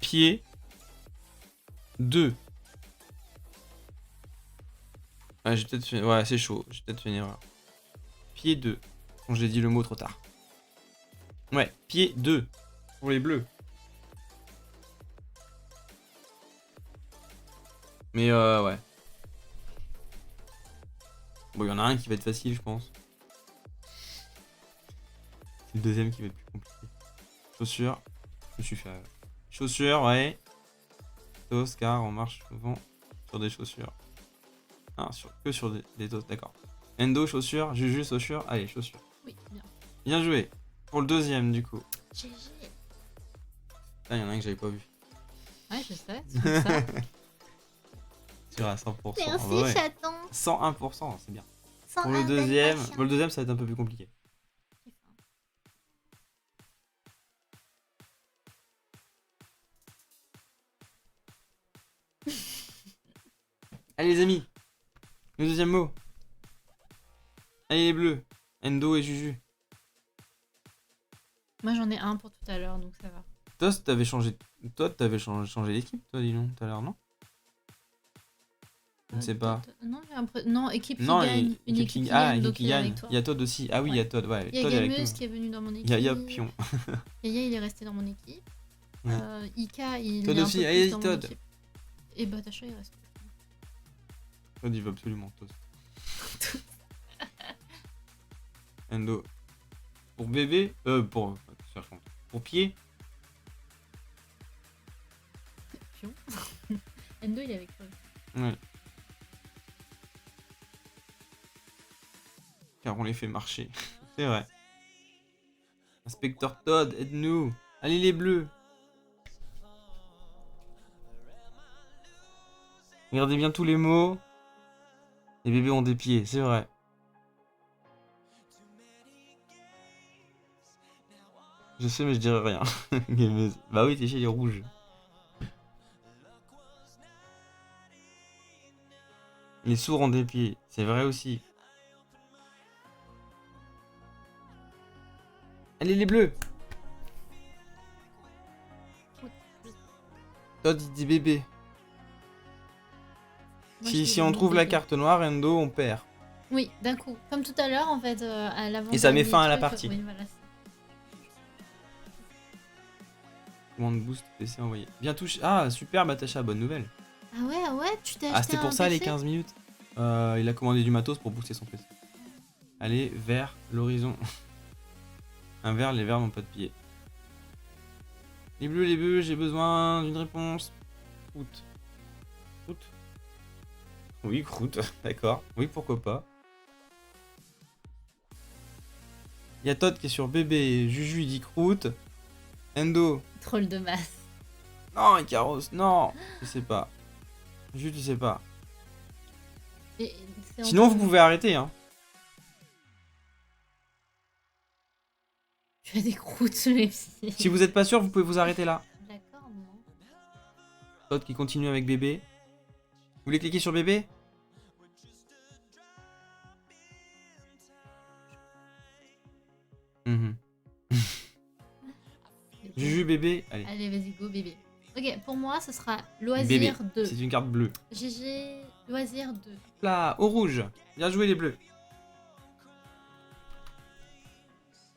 pied 2. Ouais, j'ai peut-être fait... Ouais, c'est chaud. J'ai peut-être fait une erreur. Pied 2. Bon, j'ai dit le mot trop tard. Ouais, pied 2. Pour les bleus. Mais ouais. Bon, il y en a un qui va être facile, je pense. C'est le deuxième qui va être plus compliqué. Chaussures. Je me suis fait... Chaussures, ouais. Car on marche souvent sur des chaussures. Ah, que sur des os, d'accord. Endo, chaussures. Juju, chaussures. Allez, chaussures. Oui, bien. Bien joué. Pour le deuxième, du coup. GG. Là, il y en a un que j'avais pas vu. Ouais, je sais, c'est pour ça. Tu à 100%. Merci, Ouais. chaton. 101%, c'est bien. Sans Pour le un deuxième, bel pour le deuxième, ça va être un peu plus compliqué. Allez les amis, le deuxième mot. Allez les bleus, Endo et Juju. Moi j'en ai un pour tout à l'heure, donc ça va. Toi, t'avais changé d'équipe, toi, dis donc, tout à l'heure, non? Je ne sais pas. Non, non, équipe qui Non, gagne. Une équipe qui ah, gagne, équipe donc qui il est gagne. avec toi. Il y a Todd aussi. Ah oui, il y a Ouais. Todd, ouais. Il y a Todd est avec Gameuse nous. qui est venu dans mon équipe. Yaya Pion. Yaya, il est resté dans mon équipe. Ouais. Ika, il Todd est un aussi, peu allez, plus dans mon Todd. équipe. Et Batacha, il reste. Todd, il veut absolument Todd. Endo. Pour bébé, pour pied. Pion. Endo, il est avec toi. Ouais. Car on les fait marcher. C'est vrai. Inspecteur Todd, aide-nous. Allez les bleus. Regardez bien tous les mots. Les bébés ont des pieds, c'est vrai. Je sais mais je dirais rien. Gameuse. Bah oui, t'es chez les rouges. Les sourds ont des pieds, c'est vrai aussi. Allez les bleus. Todd il dit bébé. Moi, je Si dis on trouve la bébé. carte noire, Endo, on perd. Oui, d'un coup. Comme tout à l'heure, en fait, à l'avant. Et ça met fin à la partie. Oui, voilà. Commande boost PC envoyé. Bien touché. Ah super Batacha, bonne nouvelle. Ah ouais, tu t'es acheté Ah c'était pour un ça les PC? 15 minutes. Il a commandé du matos pour booster son PC. Allez, vers l'horizon. Un vert, les verts n'ont pas de pied. Les bleus, j'ai besoin d'une réponse. Croûte. Croûte. Oui, croûte, d'accord. Oui, pourquoi pas. Il y a Todd qui est sur bébé. Juju il dit croûte. Endo. Troll de masse. Non, Icaros, non. Je sais pas. Juju, tu sais pas. Et c'est Sinon, entre- vous pouvez arrêter, hein. Tu as des croûtes, mais Si vous êtes pas sûr, vous pouvez vous arrêter là. D'accord, non. Todd qui continue avec bébé. Vous voulez cliquer sur bébé? Mhm. Juju, bébé. Allez. Allez, vas-y, go, bébé. Ok, pour moi, ce sera Bébé. loisir 2. C'est une carte bleue. GG, loisir 2. Là, au rouge. Bien joué les bleus.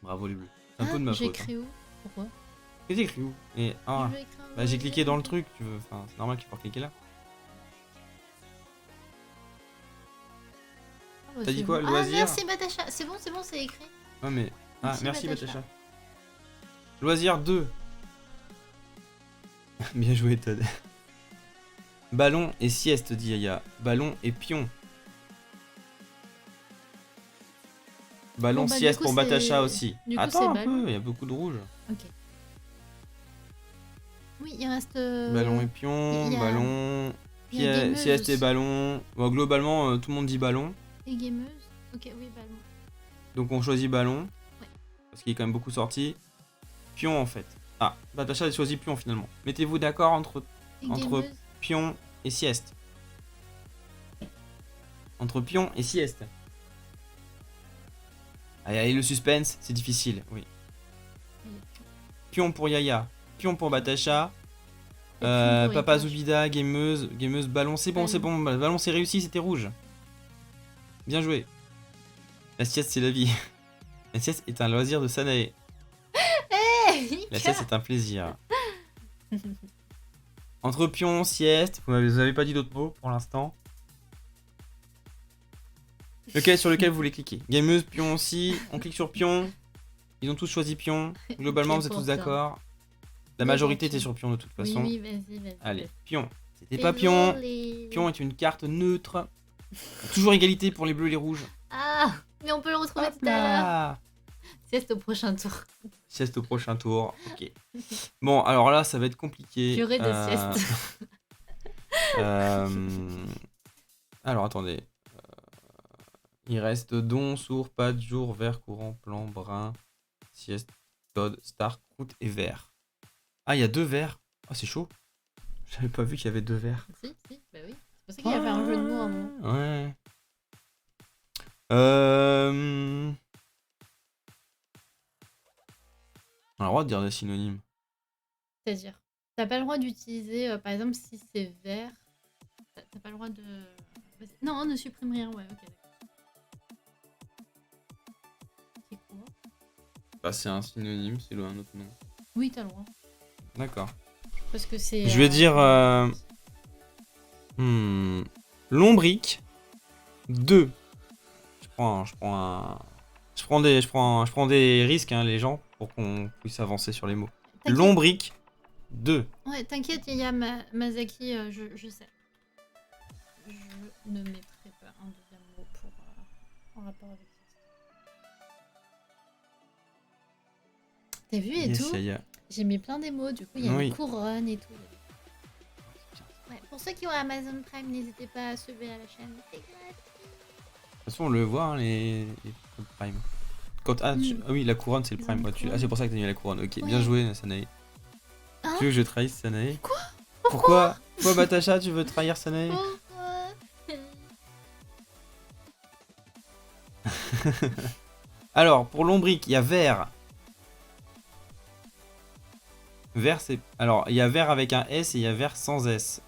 Bravo les bleus. C'est un peu de ma J'ai faute. écrit où? Pourquoi? Qu'est-ce que t'as écrit où? Et, ah, Je veux écrire un bah j'ai cliqué dans le loisir. truc, tu veux. Enfin, c'est normal qu'il faut cliquer là. Ah, bah, T'as dit c'est quoi, bon. loisir? Ah, merci, Batacha. C'est bon, c'est écrit. Ouais, mais. Ah, merci Batacha. Batacha. Loisir 2. Bien joué, Todd. Ballon et sieste, dit Yaya. Ballon et pion. Ballon, Bon, bah, du sieste coup, pour c'est- Batacha aussi. du coup, Attends c'est un ballon. peu, il y a beaucoup de rouge. Ok. Oui, il reste. Ballon et pion, il y a- ballon, il y a gameuse sieste et aussi. ballon. Bon, globalement, tout le monde dit ballon. Et gameuse. Ok, oui, ballon. Donc on choisit ballon. Ouais. Parce qu'il est quand même beaucoup sorti. Pion en fait. Ah, Batacha a choisi pion finalement. Mettez-vous d'accord entre Et Entre- gameuse. pion et sieste. Entre pion et sieste. Allez, allez, le suspense, c'est difficile, oui. Pion pour Yaya, pion pour Batacha. Et pion pour Papa Ika. Zubida, gameuse, ballon, c'est bon, c'est bon, ballon c'est réussi, c'était rouge. Bien joué. La sieste c'est la vie. La sieste est un loisir de Sanae. Hey, La Ika. sieste est un plaisir. Entre pion, sieste, vous avez pas dit d'autres mots pour l'instant. Sur lequel vous voulez cliquer? Gameuse, pion aussi, on clique sur pion. Ils ont tous choisi pion. Globalement, Ok, vous êtes pour tous pion. d'accord. La Oui, majorité pour était sur pion de toute Oui, façon. oui, vas-y. Allez, pion. C'était pas pion. Désolée. Pion est une carte neutre. Toujours égalité pour les bleus et les rouges. Ah, mais on peut le retrouver Hop tout à l'heure. là. C'est au prochain tour. Sieste au prochain tour. Ok. Bon, alors là, ça va être compliqué. Purée de sieste. Alors, attendez. Il reste don, sourd, pâte, jour, vert, courant, blanc, brun, sieste, Todd, star, croûte et vert. Ah, il y a 2 verts. Ah, c'est chaud. J'avais pas vu qu'il y avait 2 verts. Si, bah oui. C'est pour ça qu'il y avait un jeu de mots à un moment. Ouais. On a le droit de dire des synonymes. C'est-à-dire, t'as pas le droit d'utiliser, par exemple, si c'est vert, t'as pas le droit de. Non, ne supprime rien, ouais, ok. C'est quoi? Bah, c'est un synonyme, c'est un autre nom. Oui, t'as le droit. D'accord. Parce que c'est. Je vais dire. Lombric 2. Je prends des risques, hein, les gens, pour qu'on puisse avancer sur les mots. T'inquiète. Lombric 2. Ouais, t'inquiète, il y a Mazaki, je sais. Je ne mettrai pas un deuxième mot pour, en rapport avec ça. T'as vu et Yes, tout? y a- J'ai mis plein d'émots, du coup il y a Oui. une couronne et tout. Ouais, pour ceux qui ont Amazon Prime, n'hésitez pas à suivre à la chaîne. C'est gratuit. De toute façon, on le voit, hein, les Prime. Ah oui, la couronne, c'est le Ils ont Prime. une Ouais, couronne. Ah, c'est pour ça que t'as mis la couronne. Ok, Ouais. bien joué, Sanae. Hein? Tu veux que je trahisse Sanae? Quoi? Pourquoi Batacha, tu veux trahir Sanae? Pourquoi? Alors, pour lombric, il y a vert. Vert, c'est. Alors, il y a vert avec un S et il y a vert sans S.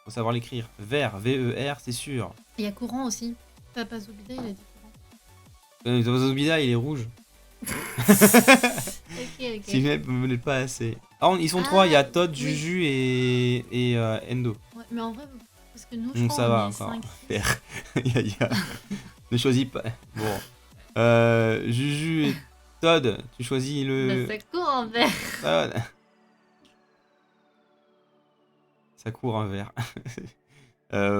Faut savoir l'écrire. Vert, V-E-R, c'est sûr. Il y a courant aussi. Papa Zobida, il a dit courant. Zobida, il est rouge. Ok. Si vous n'êtes pas assez. Ah, ils sont trois, il y a Todd, oui. Juju et Endo. Ouais, mais en vrai, parce que nous, je Donc crois ça on va est encore. 5. Vert. Ne choisis pas. Bon. Juju et Todd, tu choisis le. Ça court en vert. Todd. Ça court un vert.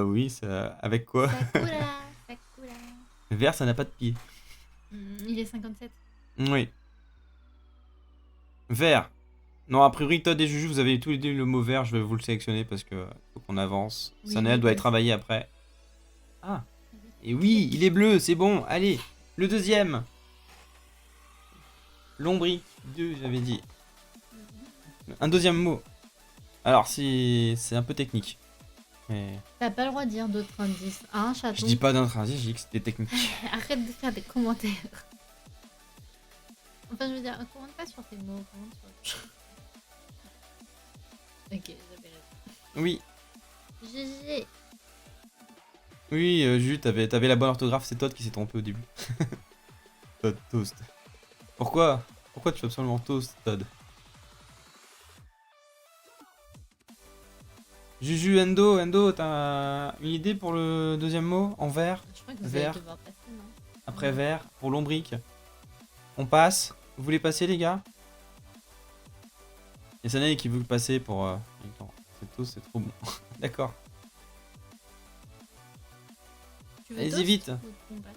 Oui, ça. Avec quoi? Sakura. Vert, ça n'a pas de pied. Il est 57. Oui. Vert. Non, a priori, Todd et Juju, vous avez tous les deux le mot vert. Je vais vous le sélectionner parce que faut qu'on avance. Oui, Sanael oui, doit y vas-y. travailler après. Ah. Et oui, il est bleu, c'est bon. Allez, le deuxième. Lombric 2, j'avais dit. Un deuxième mot. Alors, c'est un peu technique. Mais T'as pas le droit de dire d'autres indices. Hein, chaton? je dis pas d'un indice, je dis que c'était technique. Arrête de faire des commentaires. Enfin, je veux dire, commente pas sur tes mots. Commente sur... Ok, j'avais raison. Oui, GG. oui, Juju, t'avais la bonne orthographe, c'est Todd qui s'est trompé au début. Todd, toast. Pourquoi tu fais absolument toast, Todd? Juju, Endo, t'as une idée pour le deuxième mot en vert? Je crois que vous Vert. allez devoir passer, non? Après vert, pour lombric. On passe. Vous voulez passer, les gars? Et Sanae qui veut passer pour... Attends, c'est toast, c'est trop bon. D'accord. Tu veux Allez-y toast vite. ou on passe?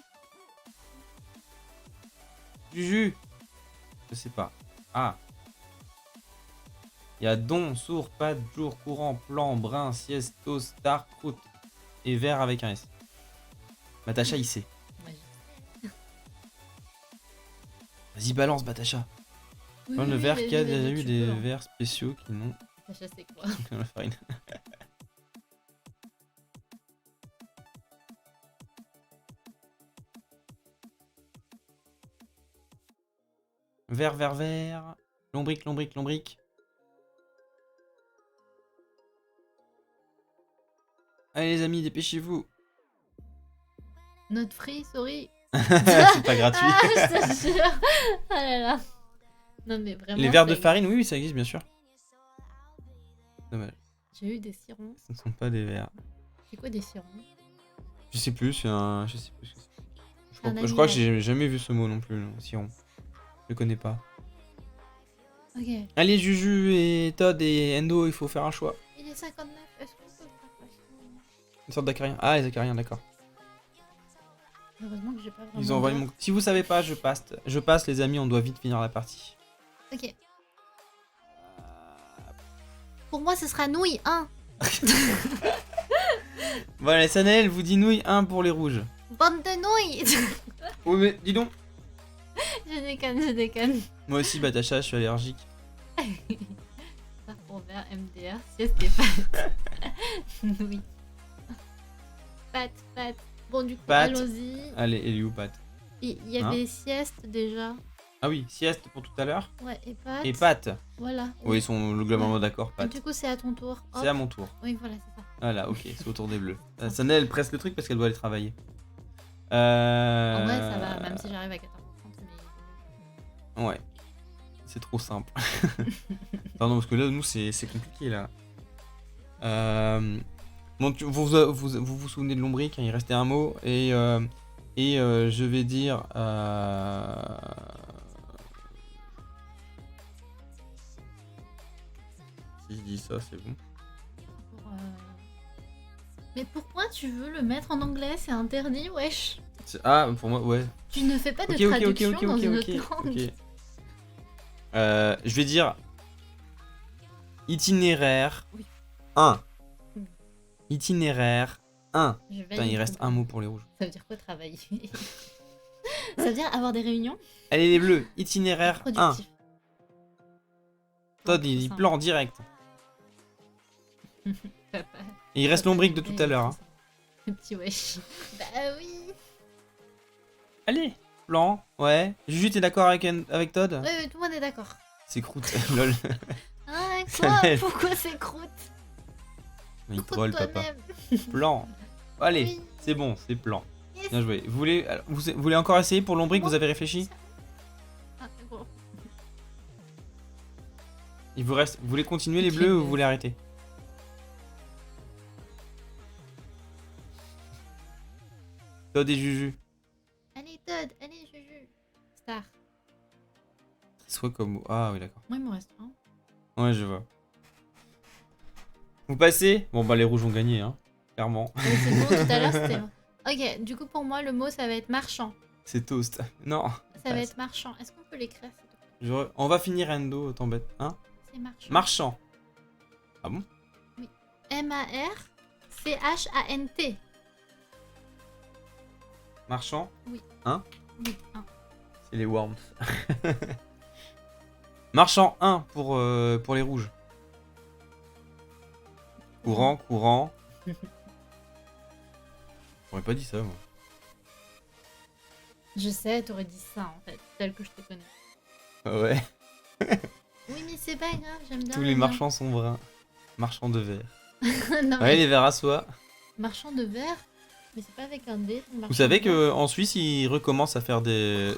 Juju. Je sais pas. Ah. Il y a don, sourd, pâte, jour, courant, plan, brin, sieste, toast, tard, croûte. Et vert avec un S. Batacha, il sait. Ouais, Vas-y, balance, Batacha. oui, Le oui, vert vas-y, qu'il y a vas-y, déjà eu tu des peux, hein. verts spéciaux qui n'ont Sacha, c'est quoi? aucun la farine. Vert. Lombric. Allez les amis, dépêchez-vous. Not free, sorry. C'est pas gratuit. Ah, je te jure. Ah là là. Non, mais vraiment. Les verres de ça- farine, oui, ça existe bien sûr. Dommage, J'ai eu des cirons. ce ne sont pas des verres. C'est quoi des cirons? Je sais plus, c'est un. Je sais plus. C'est un Je crois que animal. j'ai jamais vu ce mot non plus, non, Siron. Je le connais pas. Ok. Allez, Juju et Todd et Endo, il faut faire un choix. Il est 59. Est-ce qu'on peut faire passer? Une sorte d'acariens. Ah, les acariens, d'accord. Heureusement que j'ai pas vraiment. Ils ont envoyé mon. Si vous savez pas, je passe. Je passe, les amis, on doit vite finir la partie. Ok. Pour moi, ce sera nouille 1. Voilà, Sanael vous dit nouille 1 pour les rouges. Bande de nouilles. Oui, mais dis donc. Je déconne. Moi aussi, Batacha, je suis allergique. Ça pour vert, MDR, sieste et pâte. Nouilles. Pâte. Bon, du coup, Pâte. allons-y. Allez, Eliou, Pat. Il y Hein? avait sieste déjà. Ah oui, sieste pour tout à l'heure. Ouais, et pâtes. Et pâtes. Voilà. Oui, ils sont globalement d'accord, Et pâtes. du coup, c'est à ton tour. Hop. C'est à mon tour. Oui, voilà, c'est ça. Voilà, ok, c'est au tour des bleus. Sana, elle presse le truc parce qu'elle doit aller travailler. En vrai, ça va, même si j'arrive à 14h30. Mais... Ouais. C'est trop simple. Pardon, parce que là, nous, c'est compliqué, là. Bon, vous souvenez de Lombric, hein, il restait un mot, et je vais dire... Si je dis ça, c'est bon. Mais pourquoi tu veux le mettre en anglais? C'est interdit, wesh. Ah, pour moi, ouais. Tu ne fais pas de Ok, ok, ok, traduction ok, dans ok, une ok, autre langue. ok. Je vais dire itinéraire Oui. 1. Mm. Itinéraire 1. Je vais Putain, il reste un mot pour les rouges. Ça veut dire quoi travailler? Ça veut dire avoir des réunions? Allez, les bleus, itinéraire 1. Productif. Todd, Trop il simple. plan direct. Papa. Et il reste Lombric de tout à l'heure. Hein. Le petit wesh. Bah oui. Allez, plan, ouais. Juju, t'es d'accord avec Todd? Oui, oui, tout le monde est d'accord. C'est croûte, lol. Ah, Ça quoi? l'aide. Pourquoi c'est croûte? Il Croûte troll, papa. toi-même. Plan. Allez, Oui. c'est bon, c'est plan. Yes. Bien joué. Vous voulez encore essayer pour Lombric? Vous avez réfléchi? Ah, bon. Il vous reste. Vous voulez continuer les Ok, bleus ou mais- vous voulez arrêter? Todd et Juju. Allez, Todd, allez, Juju. Star. Soit comme. Ah oui, d'accord. Moi, il me reste un. Ouais, je vois. Vous passez? Bon, bah, les rouges ont gagné, hein. Clairement. Ouais, c'est bon, tout à l'heure, c'était... Ok, du coup, pour moi, le mot, ça va être marchand. C'est toast. Non. Ça va Passe. être marchand. Est-ce qu'on peut l'écrire, s'il te plaît? On va finir Endo, t'embête. Hein? C'est marchand. Marchand. Ah bon? M-A-R-C-H-A-N-T. Marchand? Oui, un. C'est les worms. Marchand 1 pour les rouges. Courant, courant. J'aurais pas dit ça, moi. Je sais, t'aurais dit ça, en fait, tel que je te connais. Ouais. Oui, mais c'est pas grave, j'aime bien. Tous les marchands sont bruns. Marchand de verre. Non, Ouais, mais les verres à soie. marchand de verre, mais c'est pas avec un D. Vous savez qu'en Suisse, ils recommencent à faire des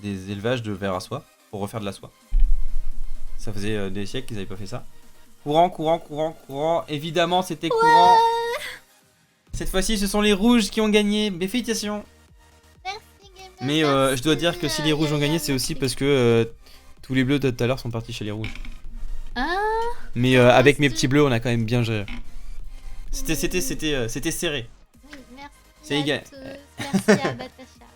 élevages de verre à soie pour refaire de la soie. Ça faisait des siècles qu'ils n'avaient pas fait ça. Courant, courant, courant, courant. Évidemment, c'était courant. Cette fois-ci, ce sont les rouges qui ont gagné. Mes félicitations. Mais je dois dire que si les rouges ont gagné, c'est aussi parce que tous les bleus de tout à l'heure sont partis chez les rouges. Ah, Mais avec mes petits bleus, on a quand même bien géré. C'était serré. oui, merci. C'est à égal. tous. Merci à Batacha.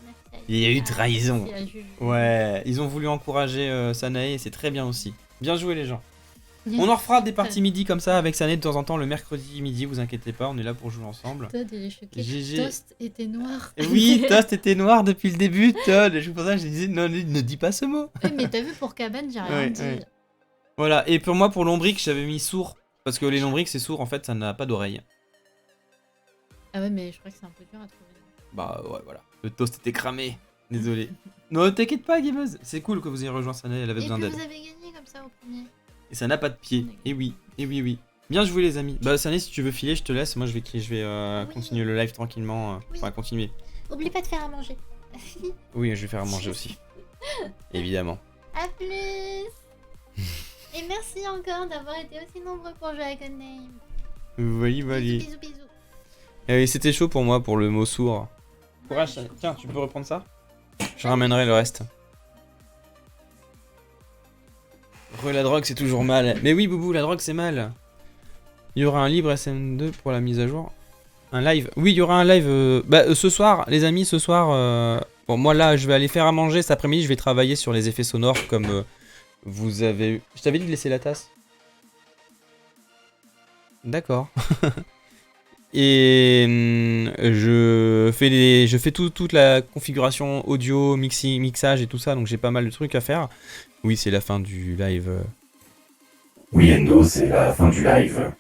Merci à Il y a eu Ika, trahison. merci à Juju. Ouais, ils ont voulu encourager Sanae et c'est très bien aussi. Bien joué les gens. On en refera des parties midi comme ça avec Sanae de temps en temps le mercredi midi, vous inquiétez pas, on est là pour jouer ensemble. Todd, il est choqué. GG. Toast était noir. Oui, Toast était noir depuis le début, Todd. Je pour ça je disais non, ne dis pas ce mot. Oui, mais t'as vu, pour Cabane, j'ai rien Ouais, dit. ouais. Voilà, et pour moi pour Lombric, j'avais mis sourd parce que les Lombric c'est sourd en fait, ça n'a pas d'oreille. Ah ouais, mais je crois que c'est un peu dur à trouver. Bah ouais, voilà. Le toast était cramé. Désolé. Non, t'inquiète pas, gameuse. C'est cool que vous ayez rejoint Sanae, elle avait Et besoin puis d'aide. vous avez gagné comme ça au premier. Et ça n'a pas de pied. Et oui, et oui, oui. Bien joué les amis. Bah Sanae, si tu veux filer, je te laisse. Moi je vais Oui. continuer le live tranquillement. Oui. Enfin, continuer. Oublie pas de faire à manger. Oui, je vais faire à manger aussi. Évidemment. À plus. Et merci encore d'avoir été aussi nombreux pour jouer à Codename. Oui, Bisous, oui. bisous, bisous. Et c'était chaud pour moi pour le mot sourd. Courage, tiens, tu peux reprendre ça? Je ramènerai le reste. La drogue c'est toujours mal. Mais oui Boubou, la drogue c'est mal. Il y aura un libre SM2 pour la mise à jour. Un live. Oui, il y aura un live ce soir, les amis, ce soir. Bon, moi là, je vais aller faire à manger cet après-midi. Je vais travailler sur les effets sonores comme vous avez. Je t'avais dit de laisser la tasse. D'accord. Et je fais toute la configuration audio, mixage et tout ça, donc j'ai pas mal de trucs à faire. Oui, c'est la fin du live. Oui, Endo, c'est la fin du live.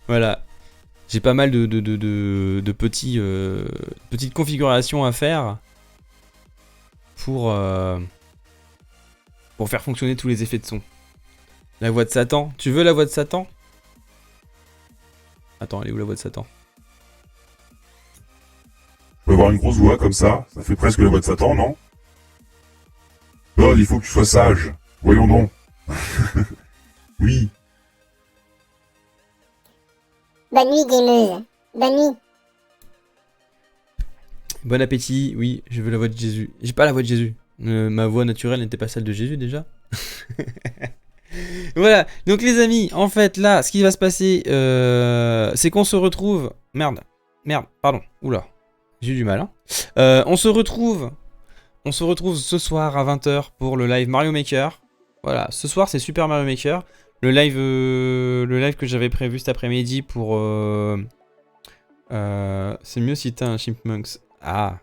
Voilà. j'ai pas mal de petites configurations à faire pour faire fonctionner tous les effets de son. La voix de Satan. Tu veux la voix de Satan? Attends, elle est où la voix de Satan? Je peux avoir une grosse voix comme ça fait presque la voix de Satan, non? Todd, il faut que tu sois sage. Voyons donc. Oui. Bonne nuit, gameuse. Bonne nuit. Bon appétit, oui, je veux la voix de Jésus. J'ai pas la voix de Jésus. Ma voix naturelle n'était pas celle de Jésus déjà. Voilà, donc les amis, en fait là, ce qui va se passer, c'est qu'on se retrouve... Merde, pardon, oula, j'ai eu du mal. Hein. On se retrouve ce soir à 20h pour le live Mario Maker. Voilà, ce soir c'est Super Mario Maker. Le live que j'avais prévu cet après-midi pour... c'est mieux si t'as un Chipmunks. Ah.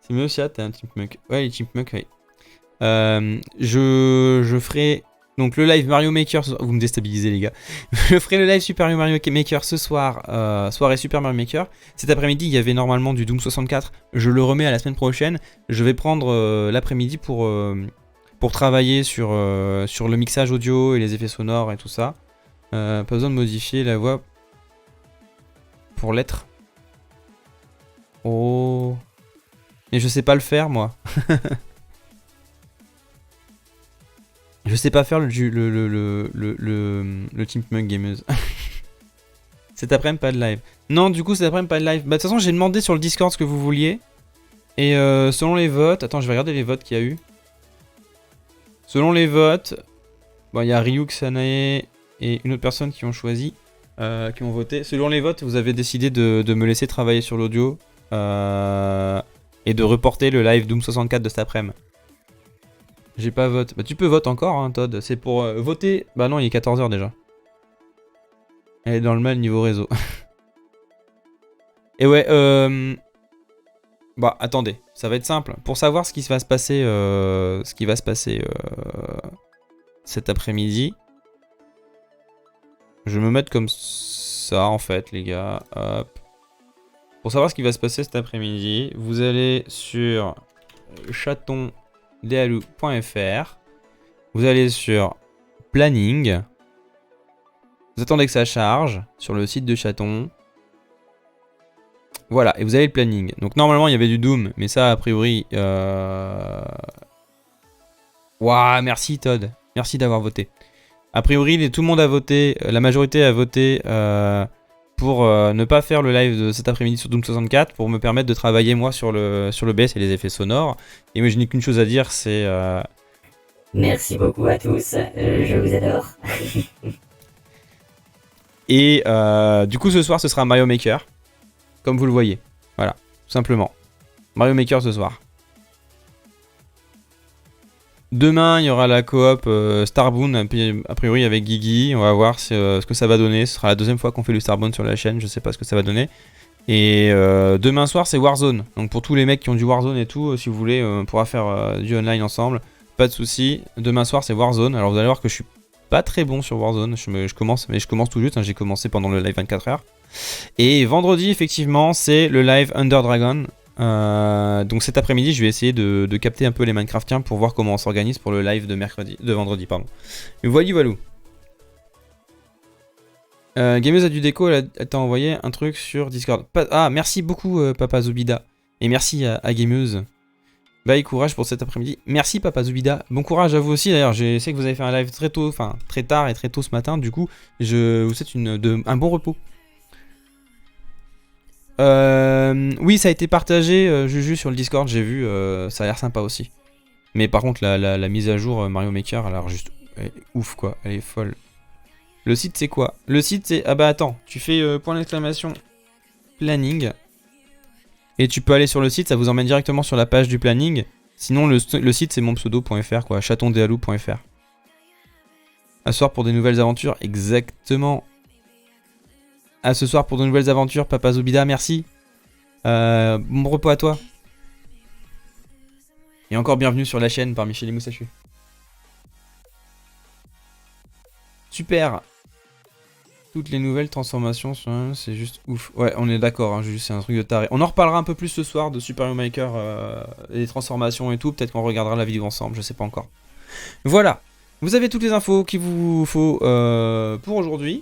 C'est mieux si t'as un Chipmunk. Ouais, les Chipmunks, oui. Je ferai donc le live Mario Maker. Vous me déstabilisez, les gars. Je ferai le live Super Mario Maker ce soir. Soirée Super Mario Maker. Cet après-midi, il y avait normalement du Doom 64. Je le remets à la semaine prochaine. Je vais prendre l'après-midi pour travailler sur le mixage audio et les effets sonores et tout ça. Pas besoin de modifier la voix pour l'être. Oh. Mais je sais pas le faire, moi. Je sais pas faire le Chipmunk gameuse. Cet après-midi, pas de live. Non, du coup, cet après-midi, pas de live. Bah, de toute façon, j'ai demandé sur le Discord ce que vous vouliez. Et selon les votes... Attends, je vais regarder les votes qu'il y a eu. Selon les votes... Bon, il y a Ryuk, Sanae et une autre personne qui ont choisi, qui ont voté. Selon les votes, vous avez décidé de me laisser travailler sur l'audio. Et de reporter le live Doom 64 de cet après-midi. J'ai pas vote. Bah tu peux voter encore, hein, Todd. C'est pour voter. Bah non, il est 14h déjà. Elle est dans le mal niveau réseau. Et ouais, bah attendez, ça va être simple. Pour savoir ce qui va se passer, cet après-midi, je vais me mettre comme ça en fait, les gars. Hop. Pour savoir ce qui va se passer cet après-midi, vous allez sur chatondealou.fr. Vous allez sur planning. Vous attendez que ça charge sur le site de Chaton. Voilà, et vous avez le planning. Donc normalement il y avait du Doom, mais ça a priori... Waouh, merci Todd. Merci d'avoir voté. A priori, tout le monde a voté, la majorité a voté... pour ne pas faire le live de cet après-midi sur Doom 64, pour me permettre de travailler moi sur le BS et les effets sonores. Et moi je n'ai qu'une chose à dire, c'est... Merci beaucoup à tous, je vous adore. Et du coup ce soir ce sera Mario Maker, comme vous le voyez. Voilà, tout simplement. Mario Maker ce soir. Demain, il y aura la coop Starbound, a priori avec Guigui. On va voir ce que ça va donner. Ce sera la deuxième fois qu'on fait le Starbound sur la chaîne. Je sais pas ce que ça va donner. Et demain soir, c'est Warzone. Donc pour tous les mecs qui ont du Warzone et tout, si vous voulez, on pourra faire du online ensemble. Pas de soucis. Demain soir, c'est Warzone. Alors vous allez voir que je suis pas très bon sur Warzone. Je commence tout juste. Hein. J'ai commencé pendant le live 24 heures. Et vendredi, effectivement, c'est le live Under Dragon. Donc cet après-midi je vais essayer de capter un peu les Minecraftiens pour voir comment on s'organise pour le live de vendredi pardon. Mais voilà. Gameuse a du déco, elle t'a envoyé un truc sur Discord. Ah merci beaucoup Papa Zubida. Et merci à Gameuse. Bye, courage pour cet après-midi. Merci Papa Zubida. Bon courage à vous aussi d'ailleurs. Je sais que vous avez fait un live très tôt, enfin très tard et très tôt ce matin. Du coup je vous souhaite un bon repos. Oui, ça a été partagé, Juju, sur le Discord, j'ai vu, ça a l'air sympa aussi. Mais par contre, la mise à jour Mario Maker, elle a l'air juste ouf quoi, elle est folle. Le site c'est quoi? Le site c'est... Ah bah attends, tu fais point d'exclamation planning. Et tu peux aller sur le site, ça vous emmène directement sur la page du planning. Sinon, le site c'est monpseudo.fr quoi, chatondealou.fr. À ce soir pour des nouvelles aventures, exactement. À ce soir pour de nouvelles aventures, Papa Zubida, merci. Bon repos à toi. Et encore bienvenue sur la chaîne par Michel Moussachu. Super. Toutes les nouvelles transformations, c'est juste ouf. Ouais, on est d'accord, hein, c'est un truc de taré. On en reparlera un peu plus ce soir de Super Mario Maker et des transformations et tout. Peut-être qu'on regardera la vidéo ensemble, je sais pas encore. Voilà, vous avez toutes les infos qu'il vous faut pour aujourd'hui.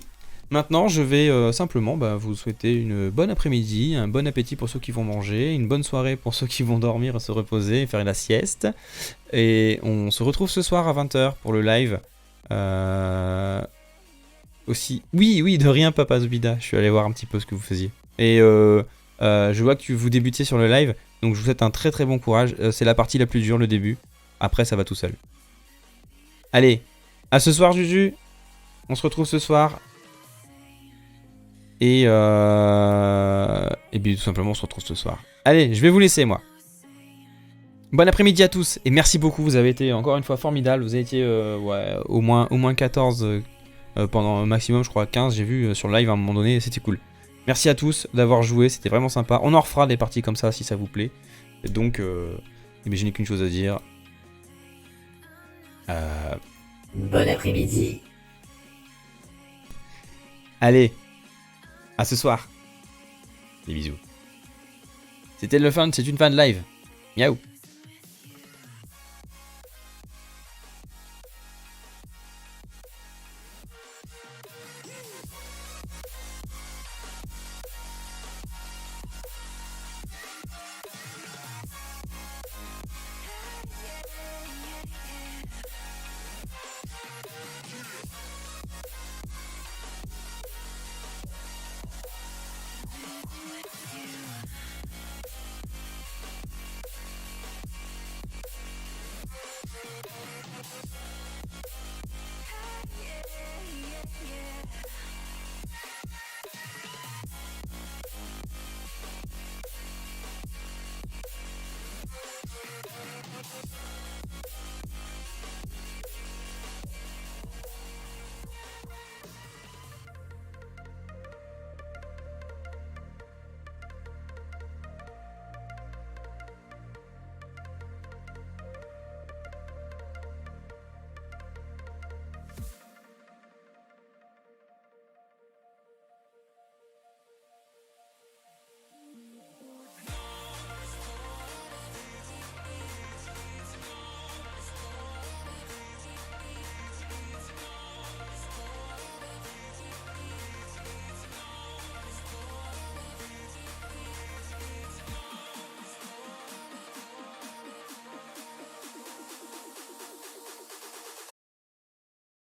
Maintenant, je vais simplement vous souhaiter une bonne après-midi, un bon appétit pour ceux qui vont manger, une bonne soirée pour ceux qui vont dormir, se reposer, faire la sieste. Et on se retrouve ce soir à 20h pour le live. Aussi. Oui, de rien, Papa Zubida. Je suis allé voir un petit peu ce que vous faisiez. Et je vois que vous débutiez sur le live. Donc je vous souhaite un très très bon courage. C'est la partie la plus dure, le début. Après, ça va tout seul. Allez, à ce soir, Juju. On se retrouve ce soir. Et bien tout simplement, on se retrouve ce soir. Allez, je vais vous laisser, moi. Bon après-midi à tous. Et merci beaucoup. Vous avez été encore une fois formidable. Vous avez été au moins 14 pendant un maximum, je crois 15. J'ai vu sur le live à un moment donné. C'était cool. Merci à tous d'avoir joué. C'était vraiment sympa. On en refera des parties comme ça si ça vous plaît. Et donc, je n'ai qu'une chose à dire. Bon après-midi. Allez, à ce soir. Des bisous. C'était le fun, c'est une fan live. Miaou.